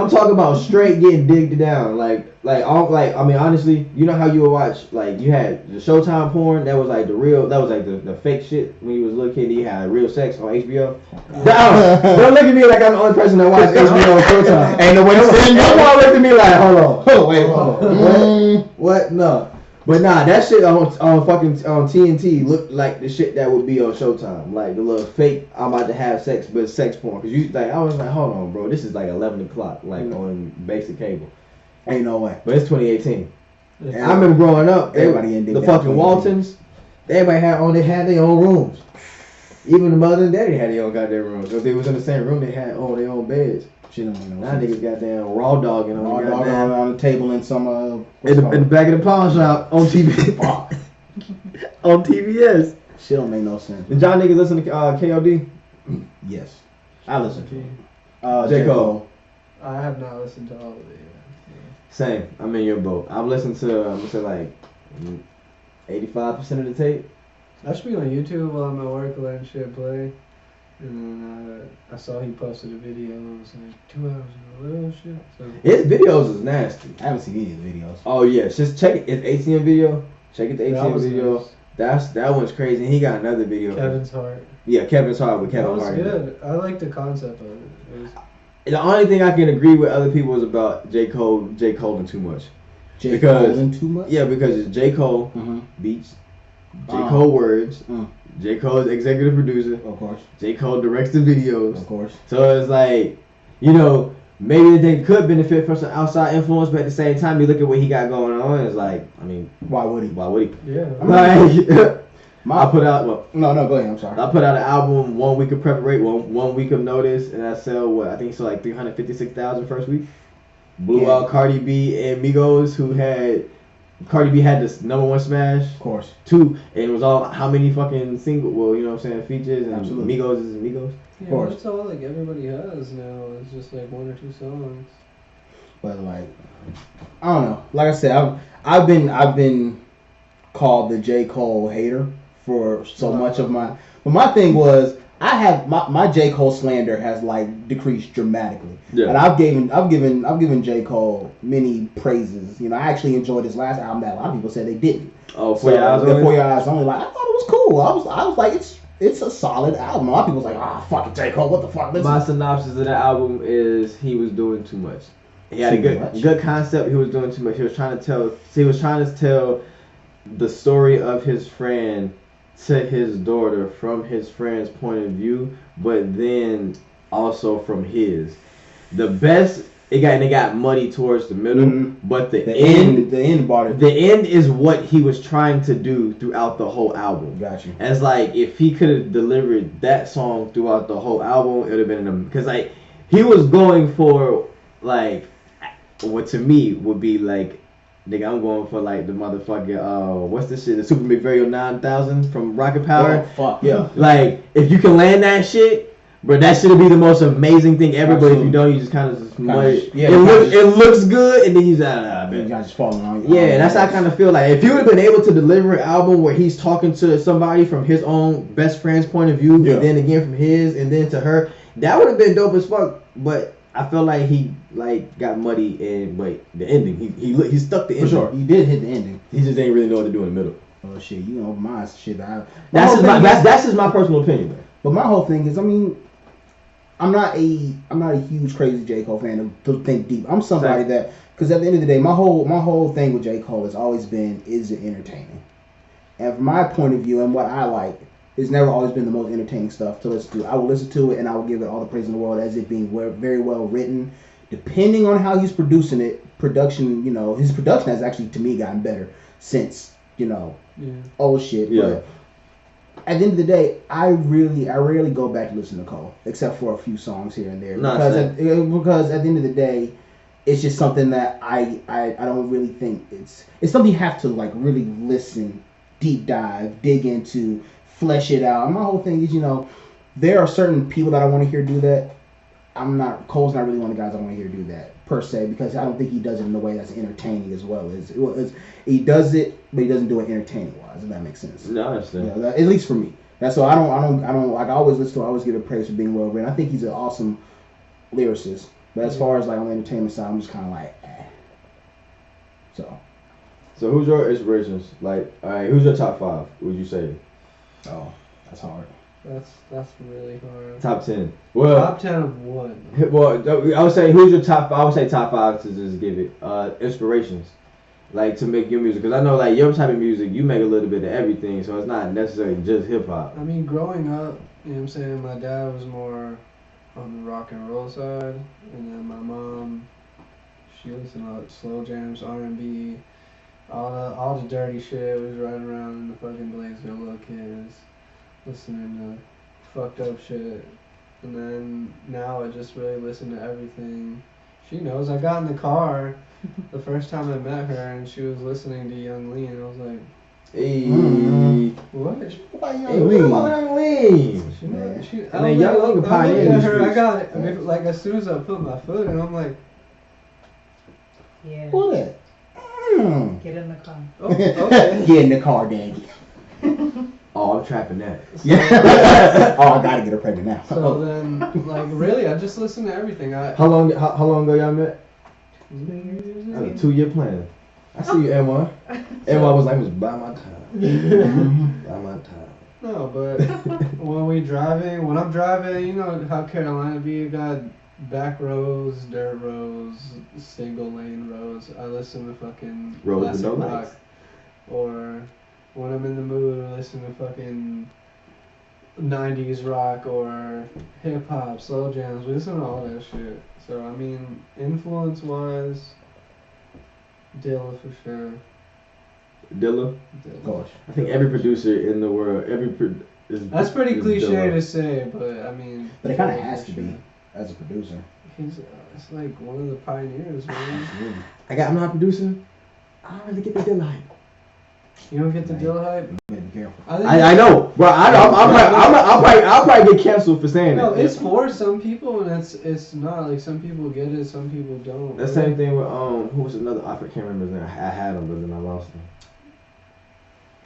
talking about straight getting digged down. Like I mean honestly, you know how you would watch like you had the Showtime porn that was like the fake shit when you was a little kid. You had real sex on HBO. Don't look at me like I'm the only person that watched HBO on Showtime. Ain't no way. Don't look at me like hold on. What? No. But nah, that shit on TNT looked like the shit that would be on Showtime, like the little fake I'm about to have sex, but sex porn. Cause I was like, hold on, bro, this is like 11 o'clock, like on basic cable. Ain't no way. But it's 2018. I remember growing up, the fucking Waltons, everybody had their own rooms. Even the mother and daddy had their own goddamn rooms. So if they was in the same room, they had their own beds. Shit don't make no sense. Now niggas goddamn raw dogging on the table in some in the back of the pawn shop on TV. On TBS. Shit don't make no sense. Did y'all niggas listen to KOD? Yes. I listen to J. Cole. I have not listened to all of it yet. Same. I'm in your boat. I've listened to I'm gonna say like 85% of the tape. I should be on YouTube while I'm at work letting shit play. And then I saw he posted a video and it was like 2 hours in a row shit. So His videos is nasty. I haven't seen any of his videos. Oh yeah, just check it. It's ATM video. Check it, the ATM video. Nice. That one's crazy. And he got another video. Kevin's Heart. Yeah, Kevin's Heart with Kevin That Hart. was good. I like the concept of it. The only thing I can agree with other people is about J. Cole and too much. J. Cole and too much? Yeah, because it's J. Cole beats, J. Cole words, J. Cole's executive producer. Of course. J. Cole directs the videos. Of course. So it's like, maybe they could benefit from some outside influence, but at the same time, you look at what he got going on, it's like, I mean, why would he? Yeah. Like, I put out, No, go ahead, I'm sorry. I put out an album 1 week of preparation, one week of notice, and I sell, I think so like 356,000 first week. Blew out Cardi B and Migos, Cardi B had this #1 smash. Of course. 2, and it was all how many fucking features, and Absolutely. Migos is Migos. Yeah, of course. That's all like everybody has now. It's just like 1 or 2 songs. But like, I don't know. Like I said, I've been called the J. Cole hater for so much of my. But my thing was, I have my J. Cole slander has like decreased dramatically. Yeah. And I've given J. Cole many praises. I actually enjoyed his last album that a lot of people said they didn't. Oh, For Your Eyes Only. For Your Eyes Only. Like, I thought it was cool. I was like, it's a solid album. A lot of people was like, fucking J. Cole, what the fuck? My synopsis of that album is he was doing too much. He had a good concept. He was doing too much. He was trying to tell the story of his friend to his daughter from his friend's point of view, but then also from his. The best it got muddy towards the middle, but the end is what he was trying to do throughout the whole album. Got you. As like if he could have delivered that song throughout the whole album, it would have been because like he was going for like what to me would be like. Nigga, I'm going for like the motherfucking what's this shit? The Super McVarial 9000 from Rocket Power. Oh, fuck yeah! Like if you can land that shit, bro, that should be the most amazing thing ever. Absolutely. But if you don't, you just kind of just it looks good, and then you just falling on. Yeah, that's how I kind of feel like if he would have been able to deliver an album where he's talking to somebody from his own best friend's point of view, and then again from his, and then to her, that would have been dope as fuck. But I feel like he got muddy but the ending he stuck the ending. For sure, he did hit the ending. He just didn't really know what to do in the middle. Oh shit, you know my shit. That's just my personal opinion, man. But my whole thing is, I mean, I'm not a huge crazy J. Cole fan to think deep. I'm somebody that, because at the end of the day, my whole thing with J. Cole has always been, is it entertaining? And from my point of view and what I like, it's never always been the most entertaining stuff to listen to. I will listen to it and I will give it all the praise in the world as it being very well written. Depending on how he's producing it, his production has actually to me gotten better since, old shit. Yeah. But at the end of the day, I rarely go back to listen to Cole, except for a few songs here and there. Because at the end of the day, it's just something that I don't really think it's something you have to like really listen, deep dive, dig into, flesh it out. And my whole thing is, there are certain people that I want to hear do that. Cole's not really one of the guys I want to hear do that per se, because I don't think he does it in a way that's entertaining as well. He does it, but he doesn't do it entertaining wise. If that makes sense. No, I understand. At least for me. That's why I don't like. I always listen to. I always give it praise for being well written. I think he's an awesome lyricist. But as far as like on the entertainment side, I'm just kind of like, So who's your inspirations? Like, all right, who's your top 5? Would you say? Oh, that's hard. That's really hard. Top 10. Well, top 10 of what? Well, I would say who's your top 5? I would say top 5 to just give it inspirations, like to make your music. Because I know like your type of music, you make a little bit of everything, so it's not necessarily just hip hop. I mean, growing up, you know what I'm saying, my dad was more on the rock and roll side, and then my mom, she listened to slow jams, R&B, all the dirty shit was running around in the fucking Blaisdell little kids, listening to fucked up shit. And then now I just really listen to everything. She knows. I got in the car the first time I met her, and she was listening to Young Lee, and I was like, hey, what? What Young Lee? I mean, Young Lee pioneer. I got it. I mean, like as soon as I put my foot in, I'm like, yeah. What? Get in the car. Oh, okay. Get in the car, Daddy. Oh, I'm trapping that. Yeah. Oh, I gotta get her pregnant now. So then, like, really, I just listen to everything. How long ago y'all met? 2 years. That's a 2-year plan. I see you, AMWA. AMWA was like, it was by my time. By my time. No, but when I'm driving, you know how Carolina be, you got back roads, dirt roads, single lane roads. I listen to fucking roads classic rock. Or when I'm in the mood, I listen to fucking 90s rock or hip hop, slow jams. We listen to all that shit. So I mean, influence wise, Dilla for sure. Dilla? Gosh. I think every producer in the world, That's pretty cliche Dilla. to say, but I mean. But it kind of has to be as a producer. It's like one of the pioneers, man. I'm not a producer. I don't really get the Dilla hype. You don't get the Dilla hype? Be careful. I know, bro. I'll probably get canceled for saying no, that. No, it's for some people, and it's not. Like, some people get it, some people don't. The same thing with who was another? I can't remember his name. I had him, but then I lost him.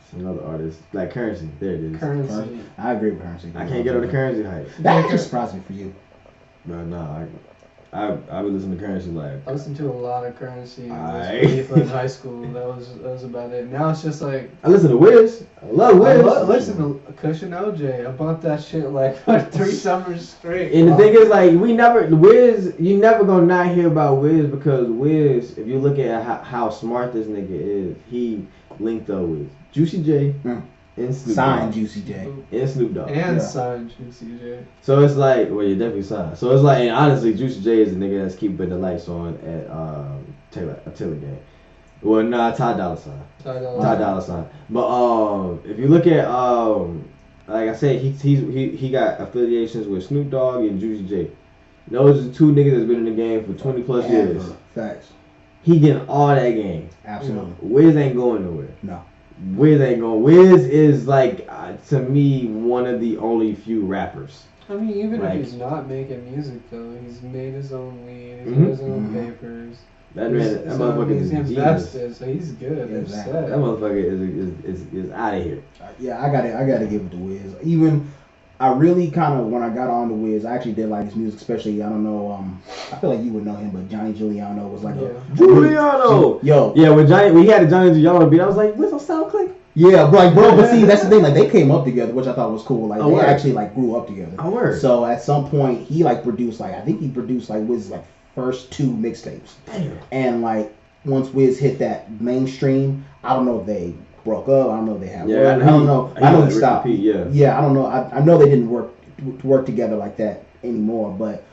It's another artist, like Currency. There it is. Currency. I agree with Currency. I can't get on the Currency hype. That just surprised me for you. Bro, no, I would listen to Currency like. I listened to a lot of Currency in high school. That was about it. Now it's just like. I listen to Wiz. I love Wiz. Listen to Cushion OJ. I bumped that shit like 3 summers straight. And the thing is, like, Wiz, you never gonna not hear about Wiz, because Wiz, if you look at how smart this nigga is, he linked up with Juicy J and Snoop Signed Dogg. Juicy J. And Snoop Dogg. And Yeah. signed Juicy J. So it's like, well, you're definitely signed. So it's like, and honestly, Juicy J is the nigga that's keeping the lights on at Taylor Gang. Well, nah, Ty Dolla $ign. Ty Dolla $ign. But if you look at like I said, he got affiliations with Snoop Dogg and Juicy J. Those are two niggas that's been in the game for 20 plus years. Facts. He getting all that game. Absolutely. Wiz ain't going nowhere. No. Wiz ain't going. Wiz is like to me one of the only few rappers. I mean, even Like- if he's not making music though, he's made his own weed, he's Mhm. got his own papers. That man, that motherfucker is he's a genius. invested, so he's good. They're Exactly. set. That motherfucker is out of here. Yeah, I gotta give it to Wiz. Even I really kind of when I got on to Wiz, I actually did like his music, especially I don't know. I feel like you would know him, but Johnny Giuliano was like a Giuliano. Yo, Yeah, when we had a Johnny Giuliano beat, I was like, what's on SoundClick? yeah, like bro, but see that's the thing. Like they came up together, which I thought was cool. Like Oh, they word. actually like grew up together. Oh, word. So at some point he like produced like I think he produced like Wiz's like first 2 mixtapes. Damn. And like once Wiz hit that mainstream, I don't know if they broke up. I don't know if they had Yeah, work. I don't know. I know he stopped. Yeah. Yeah, I don't know. I know they didn't work together like that anymore. But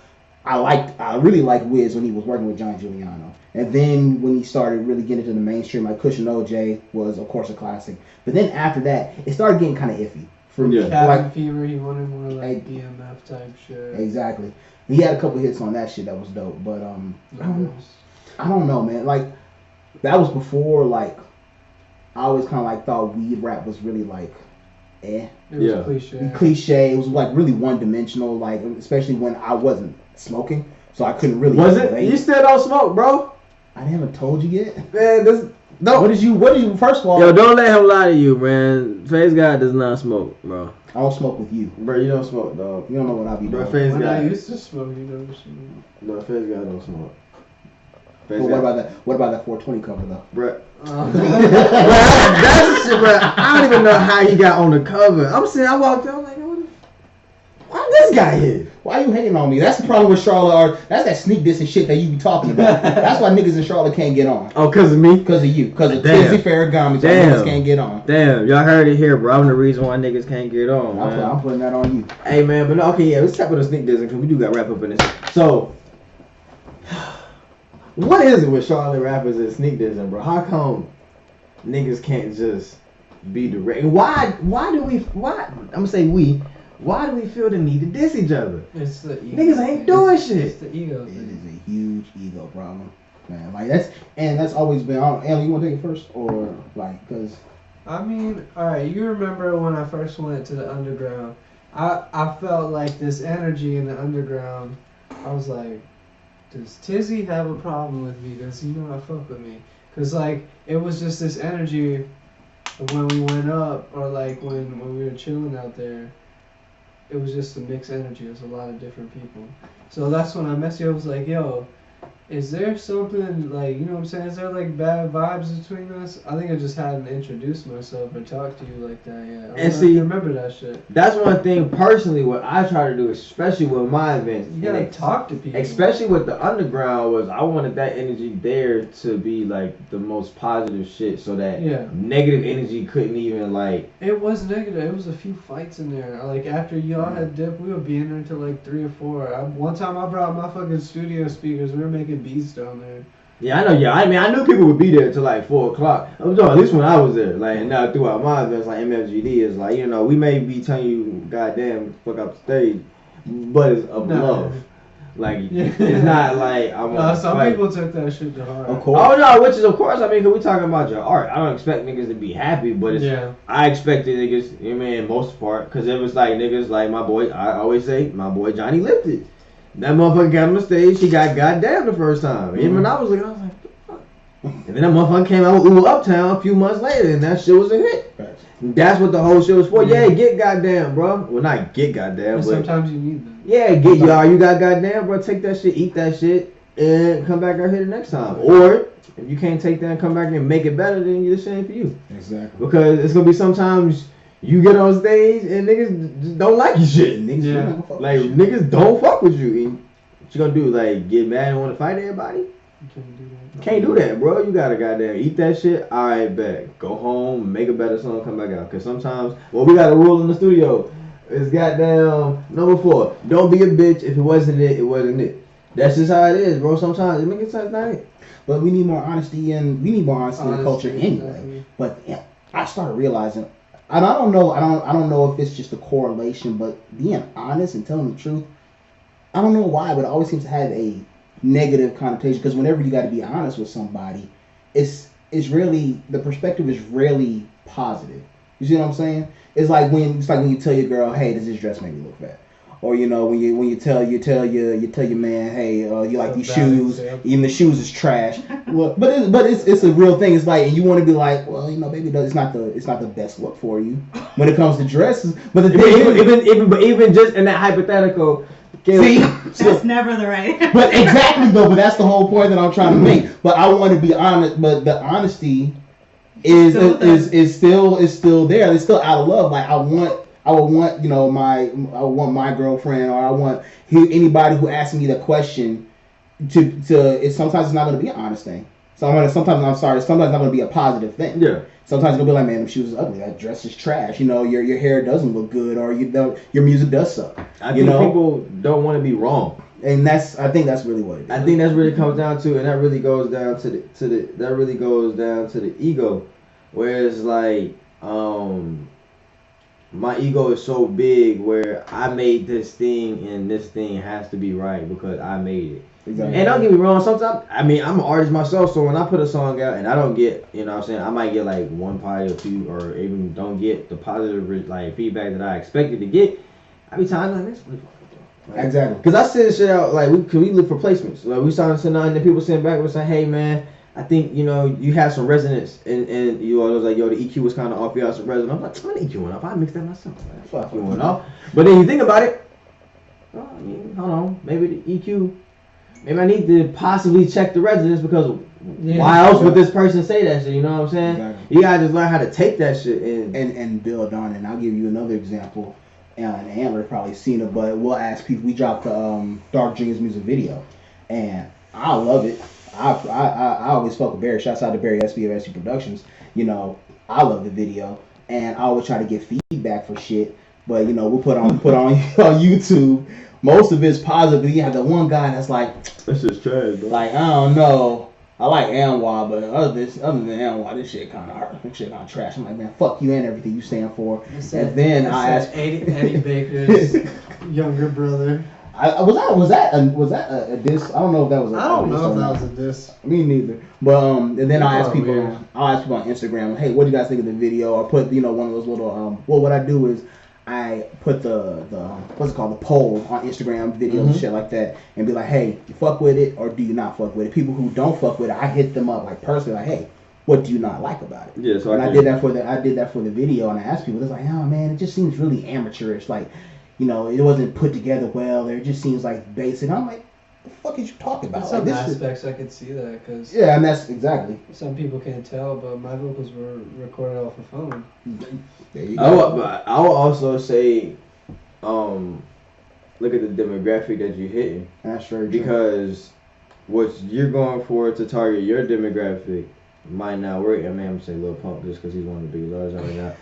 I really liked Wiz when he was working with Johnny Giuliano. And then when he started really getting into the mainstream, like Cushion OJ was of course a classic. But then after that, it started getting kind of iffy for me. Yeah. Cabin Like Fever, he wanted more like Like- BMF type shit. exactly. He had a couple hits on that shit that was dope. But I don't know, man. Like that was before like I always kind of like thought weed rap was really like It was Yeah. cliche. cliche. It was like really one dimensional. Like especially when I wasn't smoking, so I couldn't really. Was it? relate. You still don't smoke, bro? I haven't told you yet. Man, this no. What did you? First of all, Yo, don't let him lie to you, man. Phaze Gawd does not smoke, bro. I don't smoke with you. Bro, you don't smoke, dog. You don't know what I be Bro, doing. Phaze When I Gawd. used to smoke, you never smoked. Bro, Phaze Gawd don't smoke. But what about that? What about that 420 cover though? Bro. That's shit, bro. I don't even know how he got on the cover. I'm saying, I walked out, I'm like, why this guy here? Why you hating on me? That's the problem with Charlotte. Or that's that sneak diss and shit that you be talking about. That's why niggas in Charlotte can't get on. Oh, cause of me? Because of you. Because of Damn. Tizzy Farragamo. So Damn. niggas can't get on. Damn, y'all heard it here, bro. I'm the reason why niggas can't get on, man. I'm putting that on you. Hey, man, but no, okay, yeah, let's tap on the sneak dissing because we do got wrap up in this. So, what is it with Charlotte rappers and sneak dissing, bro? How come niggas can't just be direct? And why I'm gonna say why do we feel the need to diss each other? It's the ego. Niggas ain't doing It's shit. the ego It thing. is a huge ego problem, man. Like that's always been. Ellie, you want to take it first, or like, cause I mean, alright, you remember when I first went to the underground, I felt like this energy in the underground. I was like, does Tizzy have a problem with me? Does he not fuck with me? Cause like, it was just this energy when we went up, or like when we were chilling out there. It was just a mixed energy. It was a lot of different people. So that's when I messaged you. I was like, yo, is there something like, you know what I'm saying? Is there like bad vibes between us? I think I just hadn't introduced myself or talked to you like that yet. I don't know if see- you remember that shit. That's one thing personally what I try to do, especially with my events. You gotta and talk to people. especially with the underground, was I wanted that energy there to be like the most positive shit, so that Yeah. negative energy couldn't even like. It was negative. It was a few fights in there. Like after y'all had dipped, we would be in there until like 3 or 4. One time I brought my fucking studio speakers. We were making beats down there. Yeah, I know. Yeah, I mean, I knew people would be there till like 4 o'clock. I'm talking at least when I was there. Like, and now throughout my events, like MFGD is like, you know, we may be telling you, goddamn, fuck up the stage, but it's of Nah. love. Like, Yeah. it's not like I'm. Some like, people took that shit to heart. of course. Oh no, which is of course. I mean, cause we talking about your art. I don't expect niggas to be happy, but it's. Yeah. I expected niggas. I mean, in most part, cause it was like niggas like my boy. I always say my boy Johnny Lifted. That motherfucker got on the stage. He got goddamn the first time. Even when I was like, and then that motherfucker came out with Yoooo Uptown a few months later, and that shit was a hit. Facts. And that's what the whole shit was for. Yeah, get goddamn, bro. Well, not get goddamn, And but sometimes you need them. yeah, get y'all. You got goddamn, bro. Take that shit, eat that shit, and come back out here the next time. Or if you can't take that and come back and make it better, then this shit ain't for you. Exactly. Because it's gonna be sometimes you get on stage and niggas just don't like your shit. Niggas Yeah. don't fuck with Like shit. niggas don't fuck with you. And what you gonna do? Like get mad and want to fight everybody? You can't do that. Can't do that, bro. You gotta goddamn eat that shit. All right, bet. Go home, make a better song, come back out. Cause sometimes, well, we got a rule in the studio. It's goddamn number 4. Don't be a bitch. If it wasn't it, it wasn't it. That's just how it is, bro. Sometimes it makes sense, not it. But we need more honesty in the culture anyway. Exactly. But yeah, I started realizing, and I don't know if it's just a correlation, but being honest and telling the truth, I don't know why, but it always seems to have a negative connotation. Because whenever you got to be honest with somebody, it's really, the perspective is really positive. You see what I'm saying? It's like when you tell your girl, hey, does this dress make me look fat? Or when you tell your man, hey, you like these shoes, even the shoes is trash. Well, but it's a real thing. It's like, and you want to be like, well, baby, it's not the best look for you when it comes to dresses. But the thing even just in that hypothetical, see, That's never the right. but exactly though. But that's the whole point that I'm trying to make. But I want to be honest. But the honesty is still there. It's still out of love. Like I would want my girlfriend, or I want anybody who asks me the question to. Sometimes it's not going to be an honest thing. Sometimes it's not going to be a positive thing. Yeah. Sometimes it's going to be like, man, them shoes is ugly. That dress is trash. Your hair doesn't look good, or your music does suck. I think people don't want to be wrong. And I think that's really what it is. I think that's really comes down to, and that really goes down to the ego, where it's like, my ego is so big where I made this thing and this thing has to be right because I made it. Exactly. And don't get me wrong, sometimes, I'm an artist myself, so when I put a song out and I don't get, I might get like one probably a few, or even don't get the positive like feedback that I expected to get, I be times like this. Like, Exactly. Because I send shit out, like, we look for placements. Like, we started sending out, and then people send back and say, hey, man, I think, you have some resonance. And you all was like, yo, the EQ was kind of off. You have some resonance. I'm like, man, the EQ went off. I mixed that myself. Man. Fuck, you went off. But then you think about it. Well, I mean, hold on. Maybe the EQ, maybe I need to possibly check the resonance, because why else would this person say that shit? You know what I'm saying? Exactly. You gotta just learn how to take that shit and build on it. And I'll give you another example. And Antler probably seen it, but we'll ask people. We dropped the Dark Dreams music video, and I love it. I always fuck with Barry. Shouts out to Barry SB of SB Productions. I love the video, and I always try to get feedback for shit. But we'll put on YouTube. Most of it's positive. You have the one guy that's like, that's just trash, bro. Like, I don't know. I like AMWA, but other than AMWA, this shit kind of hurt. This shit kind of trash. I'm like, man, fuck you and everything you stand for. And then I asked Eddie Baker's younger brother. Was that a diss? I don't know if that was. I don't know if that was a diss. Me neither. But and then I ask people. I'll ask people on Instagram, hey, what do you guys think of the video? Or put one of those little. What I do is I put the what's it called, the poll on Instagram videos and shit like that, and be like, hey, you fuck with it or do you not fuck with it? People who don't fuck with it, I hit them up like personally, like, hey, what do you not like about it? Yeah, so I did that for the video, and I asked people, it's like, oh man, it just seems really amateurish, like, it wasn't put together well, or it just seems like basic. I'm like, what the fuck is you talking about? In some like, aspects, I could see that, because and that's exactly. Some people can't tell, but my vocals were recorded off a phone. There you go. I will also say, look at the demographic that you're hitting. That's very true. Because what you're going for to target your demographic might not work. I mean, I'm gonna say Lil Pump just because he's one of the big large right now.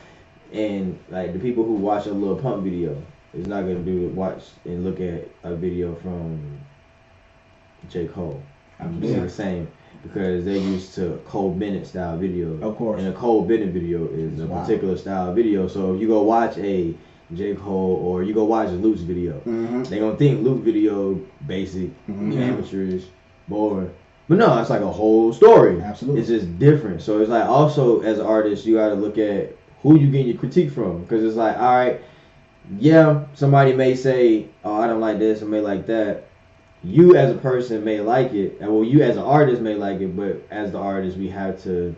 And like the people who watch a Lil Pump video is not gonna watch and look at a video from J. Cole. I'm just the same. Because they're used to Cole Bennett style video. Of course. And a Cole Bennett video is a particular style of video. So if you go watch a J. Cole or you go watch a Luke's video, they're going to think Luke video basic, amateurish, boring. But no, it's like a whole story. Absolutely. It's just different. So it's like also as an artist, you got to look at who you get your critique from. Because it's like, all right, yeah, somebody may say, oh, I don't like this, I may like that. You as a person may like it, and well, you as an artist may like it, but as the artist, we have to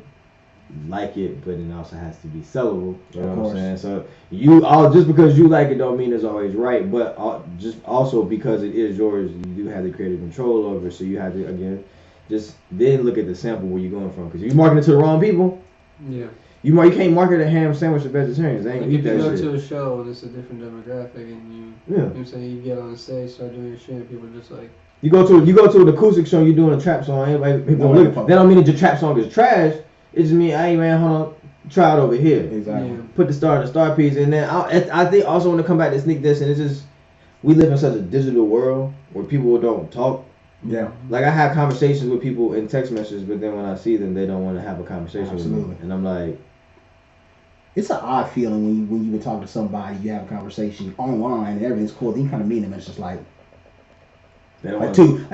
like it, but it also has to be sellable. You know what I'm saying? So just because you like it don't mean it's always right, but just also because it is yours, you do have the creative control over it. So you have to, again, just then look at the sample where you're going from, because if you market it to the wrong people, you can't market a ham sandwich to vegetarians. They ain't eat that shit. If you go to a show and it's a different demographic, and you know what I'm saying, you get on the stage, start doing your shit, and people are just like, You go to an acoustic show, you doing a trap song. Everybody, people look. That don't mean that your trap song is trash. It just mean, hey man, hold on, try it over here. Exactly. Yeah. Put the star in the star piece, and then I think also want to come back to sneak this, and it's just we live in such a digital world where people don't talk. Yeah. Like I have conversations with people in text messages, but then when I see them, they don't want to have a conversation with me, and I'm like, it's an odd feeling when you would talk to somebody, you have a conversation online, and everything's cool. Then you kind of meet them, and it's just like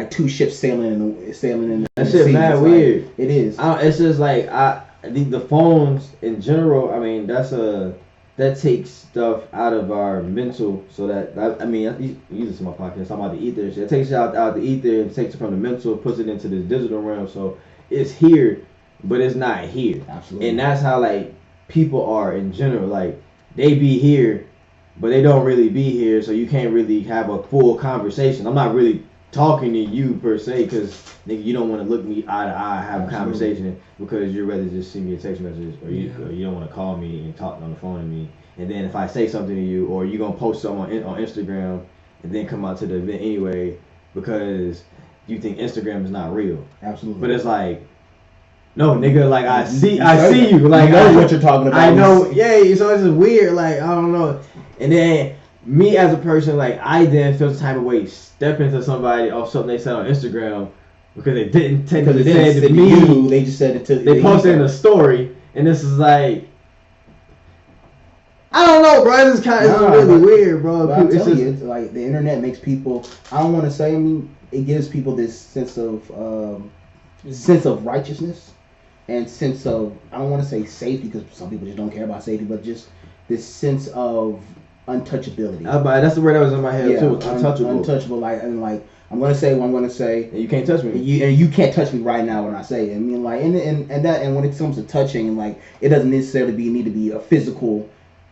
two ships sailing in the that shit mad weird. Like, it is. It's just like the phones in general. I mean, that takes stuff out of our mental. So that I mean, you listen to my podcast. I'm about the ether and shit. It takes it out the ether and takes it from the mental, puts it into this digital realm. So it's here, but it's not here. Absolutely. And that's how like people are in general. Like they be here, but they don't really be here. So you can't really have a full conversation. I'm not really talking to you per se, because nigga, you don't want to look me eye to eye, have a conversation, because you'd rather just send me a text message, or you don't want to call me and talk on the phone to me. And then if I say something to you, or you gonna post something on Instagram, and then come out to the event anyway, because you think Instagram is not real. Absolutely. But it's like, no, nigga, like I see you, like I know what you're talking about. I know, yeah. So it's just weird, like I don't know. And then me as a person, like I then feel the type of way step into somebody off something they said on Instagram, because they didn't technically say it to me. You, they just said it to. They posted in a story, and this is like, I don't know, bro. This is kind of really weird, bro. But I'm telling you, it's like the internet makes people. I don't want to say. I mean, it gives people this sense of righteousness and sense of, I don't want to say safety, because some people just don't care about safety, but just this sense of untouchability. That's the word that was in my head too. Untouchable. Untouchable. Like I'm gonna say what I'm gonna say. And you can't touch me. You can't touch me right now when I say it. I mean, like, and when it comes to touching, and like, it doesn't necessarily need to be a physical,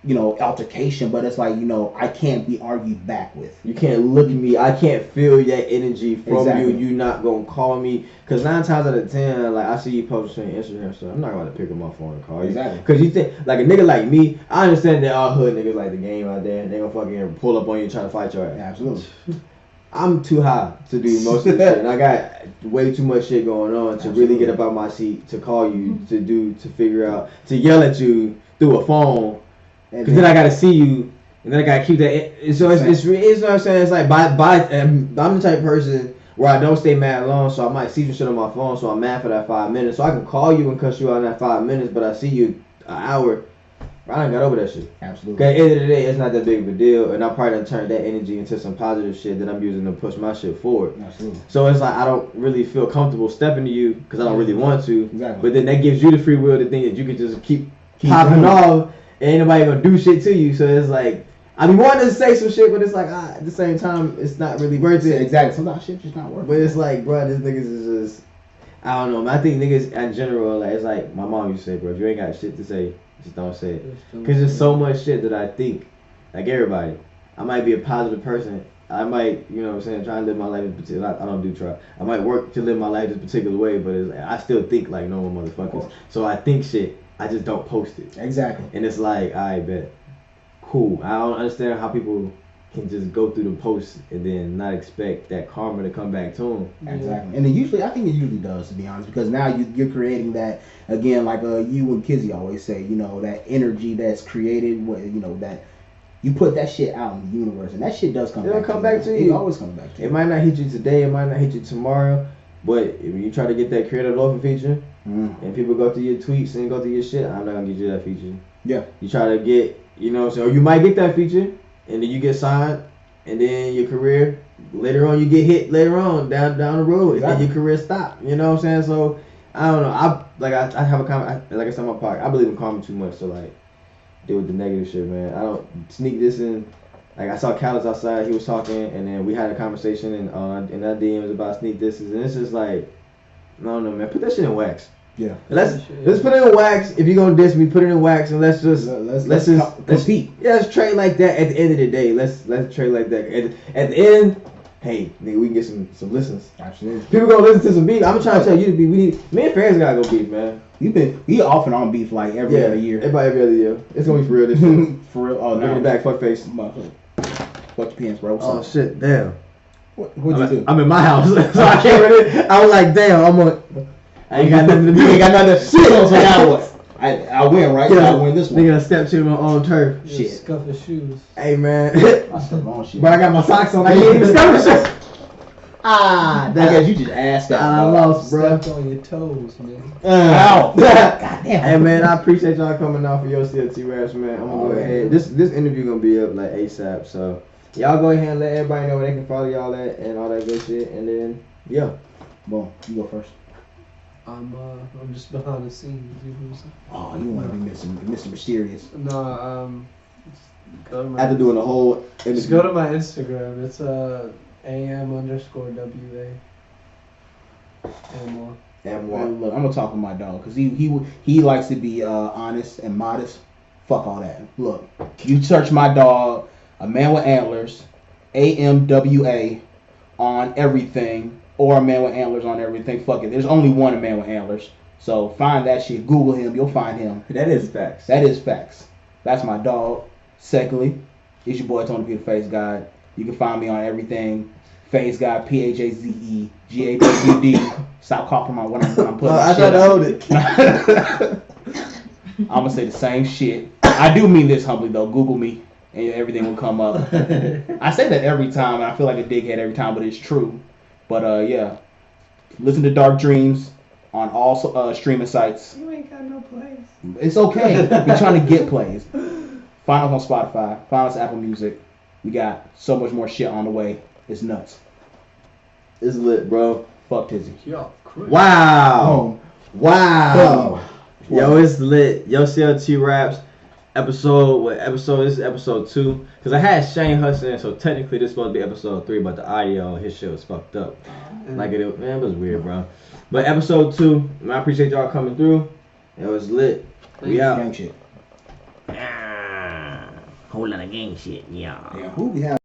altercation, but it's like, I can't be argued back with. You can't look at me. I can't feel that energy from Exactly. you. You not gonna call me, because 9 times out of 10, like I see you posting on Instagram stuff, I'm not gonna pick up my phone and call you. Exactly. Because you think, like a nigga like me, I understand that all hood niggas like the game out there, and they gonna fucking pull up on you and try to fight your ass. Absolutely. I'm too high to do most of this shit, and I got way too much shit going on to really get up out my seat to call you, to figure out, to yell at you through a phone. Because then I gotta see you, and then I gotta keep that. So it's what I'm saying. It's like I'm the type of person where I don't stay mad long, so I might see some shit on my phone, so I'm mad for that 5 minutes. So I can call you and cuss you out in that 5 minutes, but I see you an hour. I done got over that shit. Absolutely. Cause at the end of the day, it's not that big of a deal, and I probably done turned that energy into some positive shit that I'm using to push my shit forward. Absolutely. So it's like I don't really feel comfortable stepping to you because I don't really want to. Exactly. But then that gives you the free will to think that you can just keep popping off. Ain't nobody gonna do shit to you, so it's like I be wanting to say some shit, but it's like at the same time it's not really worth it. Exactly. Sometimes shit just not worth it. But it's like, bro, this niggas is just, I don't know. I think niggas in general, like, it's like my mom used to say, bro, if you ain't got shit to say, just don't say it. Cause there's so much shit that I think, like everybody, I might be a positive person. I might, you know what I'm saying, try and live my life in particular. I don't do try. I might work to live my life this particular way, but it's like, I still think like normal motherfuckers. So I think shit. I just don't post it. Exactly. And it's like, I bet. Cool. I don't understand how people can just go through the posts and then not expect that karma to come back to them. Exactly. And I think it usually does, to be honest, because now you're creating that, again, like you and Kizzy always say, that energy that's created, that you put that shit out in the universe, and that shit does come back to you. It always comes back to you. It might not hit you today, it might not hit you tomorrow, but if you try to get that creative loafing feature, and people go through your tweets and go through your shit, I'm not gonna get you that feature. Yeah. You try to get, or you might get that feature, and then you get signed, and then your career, later on you get hit later on, down the road, and your career stop. You know what I'm saying? So, I don't know. I have a comment, like I said in my podcast, I believe in karma too much, so like, deal with the negative shit, man. I don't sneak this in. Like, I saw Callus outside, he was talking, and then we had a conversation, and that DM was about sneak disses, and it's just like, I don't know, man, put that shit in wax. Yeah. Let's put it in wax. If you're gonna diss me, put it in wax, and let's compete. Yeah, let's trade like that. At the end of the day, let's trade like that. At the end, hey, nigga, we can get some listens. Absolutely. People gonna listen to some beef. I'm trying to tell you to be. Me and Phaze gotta go beef, man. We off and on beef like every other year. Every other year. It's gonna be for real this year. For real. Oh no. Bring it back. Fuck face. Fuck your pants, bro. Oh shit, damn. What'd you do? I'm in my house, so I can't really. I was like, damn, I ain't got nothing to do. You ain't got nothing to sit on, so now what? I win, right? Yeah. I win this one. Nigga done stepped to my own turf. Shit. Scuff his shoes. Hey, man. That's the wrong shit. But I got my socks on. I can't even scuff the shit. I guess you just asked that. I lost, bro. Stepped on your toes, man. Ow. Goddamn. Hey, man, I appreciate y'all coming out for YoCLT Raps, man. I'm gonna go ahead. This interview gonna be up like ASAP, so y'all go ahead and let everybody know where they can follow y'all at and all that good shit, and then yeah. Boom. You go first. I'm just behind the scenes. You know what I'm saying? Oh, you want to be Mr. Mysterious. No, go to my, After doing the whole just go to my Instagram. It's AM_WA. AMWA. And look, I'm gonna talk with my dog because he likes to be honest and modest. Fuck all that. Look, you search my dog, a man with antlers, AMWA, on everything, or a man with antlers on everything. Fuck it. There's only one man with antlers. So find that shit. Google him. You'll find him. That is facts. That is facts. That's my dog. Secondly, it's your boy Tony P, the Phaze Gawd. You can find me on everything. Phaze Gawd, PHAZE, Stop coughing my when I'm putting my I shit tried to up. hold it. I'm gonna say the same shit. I do mean this humbly though. Google me and everything will come up. I say that every time and I feel like a dickhead every time, but it's true. But yeah, listen to Dark Dreams on all streaming sites. You ain't got no plays. It's okay. We're trying to get plays. Find us on Spotify. Find us Apple Music. We got so much more shit on the way. It's nuts. It's lit, bro. Fuck Tizzy. Yo, crazy. Wow. Wow. Boom. Yo, it's lit. YoCLT Raps. This is episode 2. Because I had Shane Hudson, so technically this is supposed to be episode 3, but the audio, his shit was fucked up. Like it was weird, bro. But episode 2, I appreciate y'all coming through. It was lit. We out. Gang shit. Whole lot of gang shit, yeah. Yeah, who we have?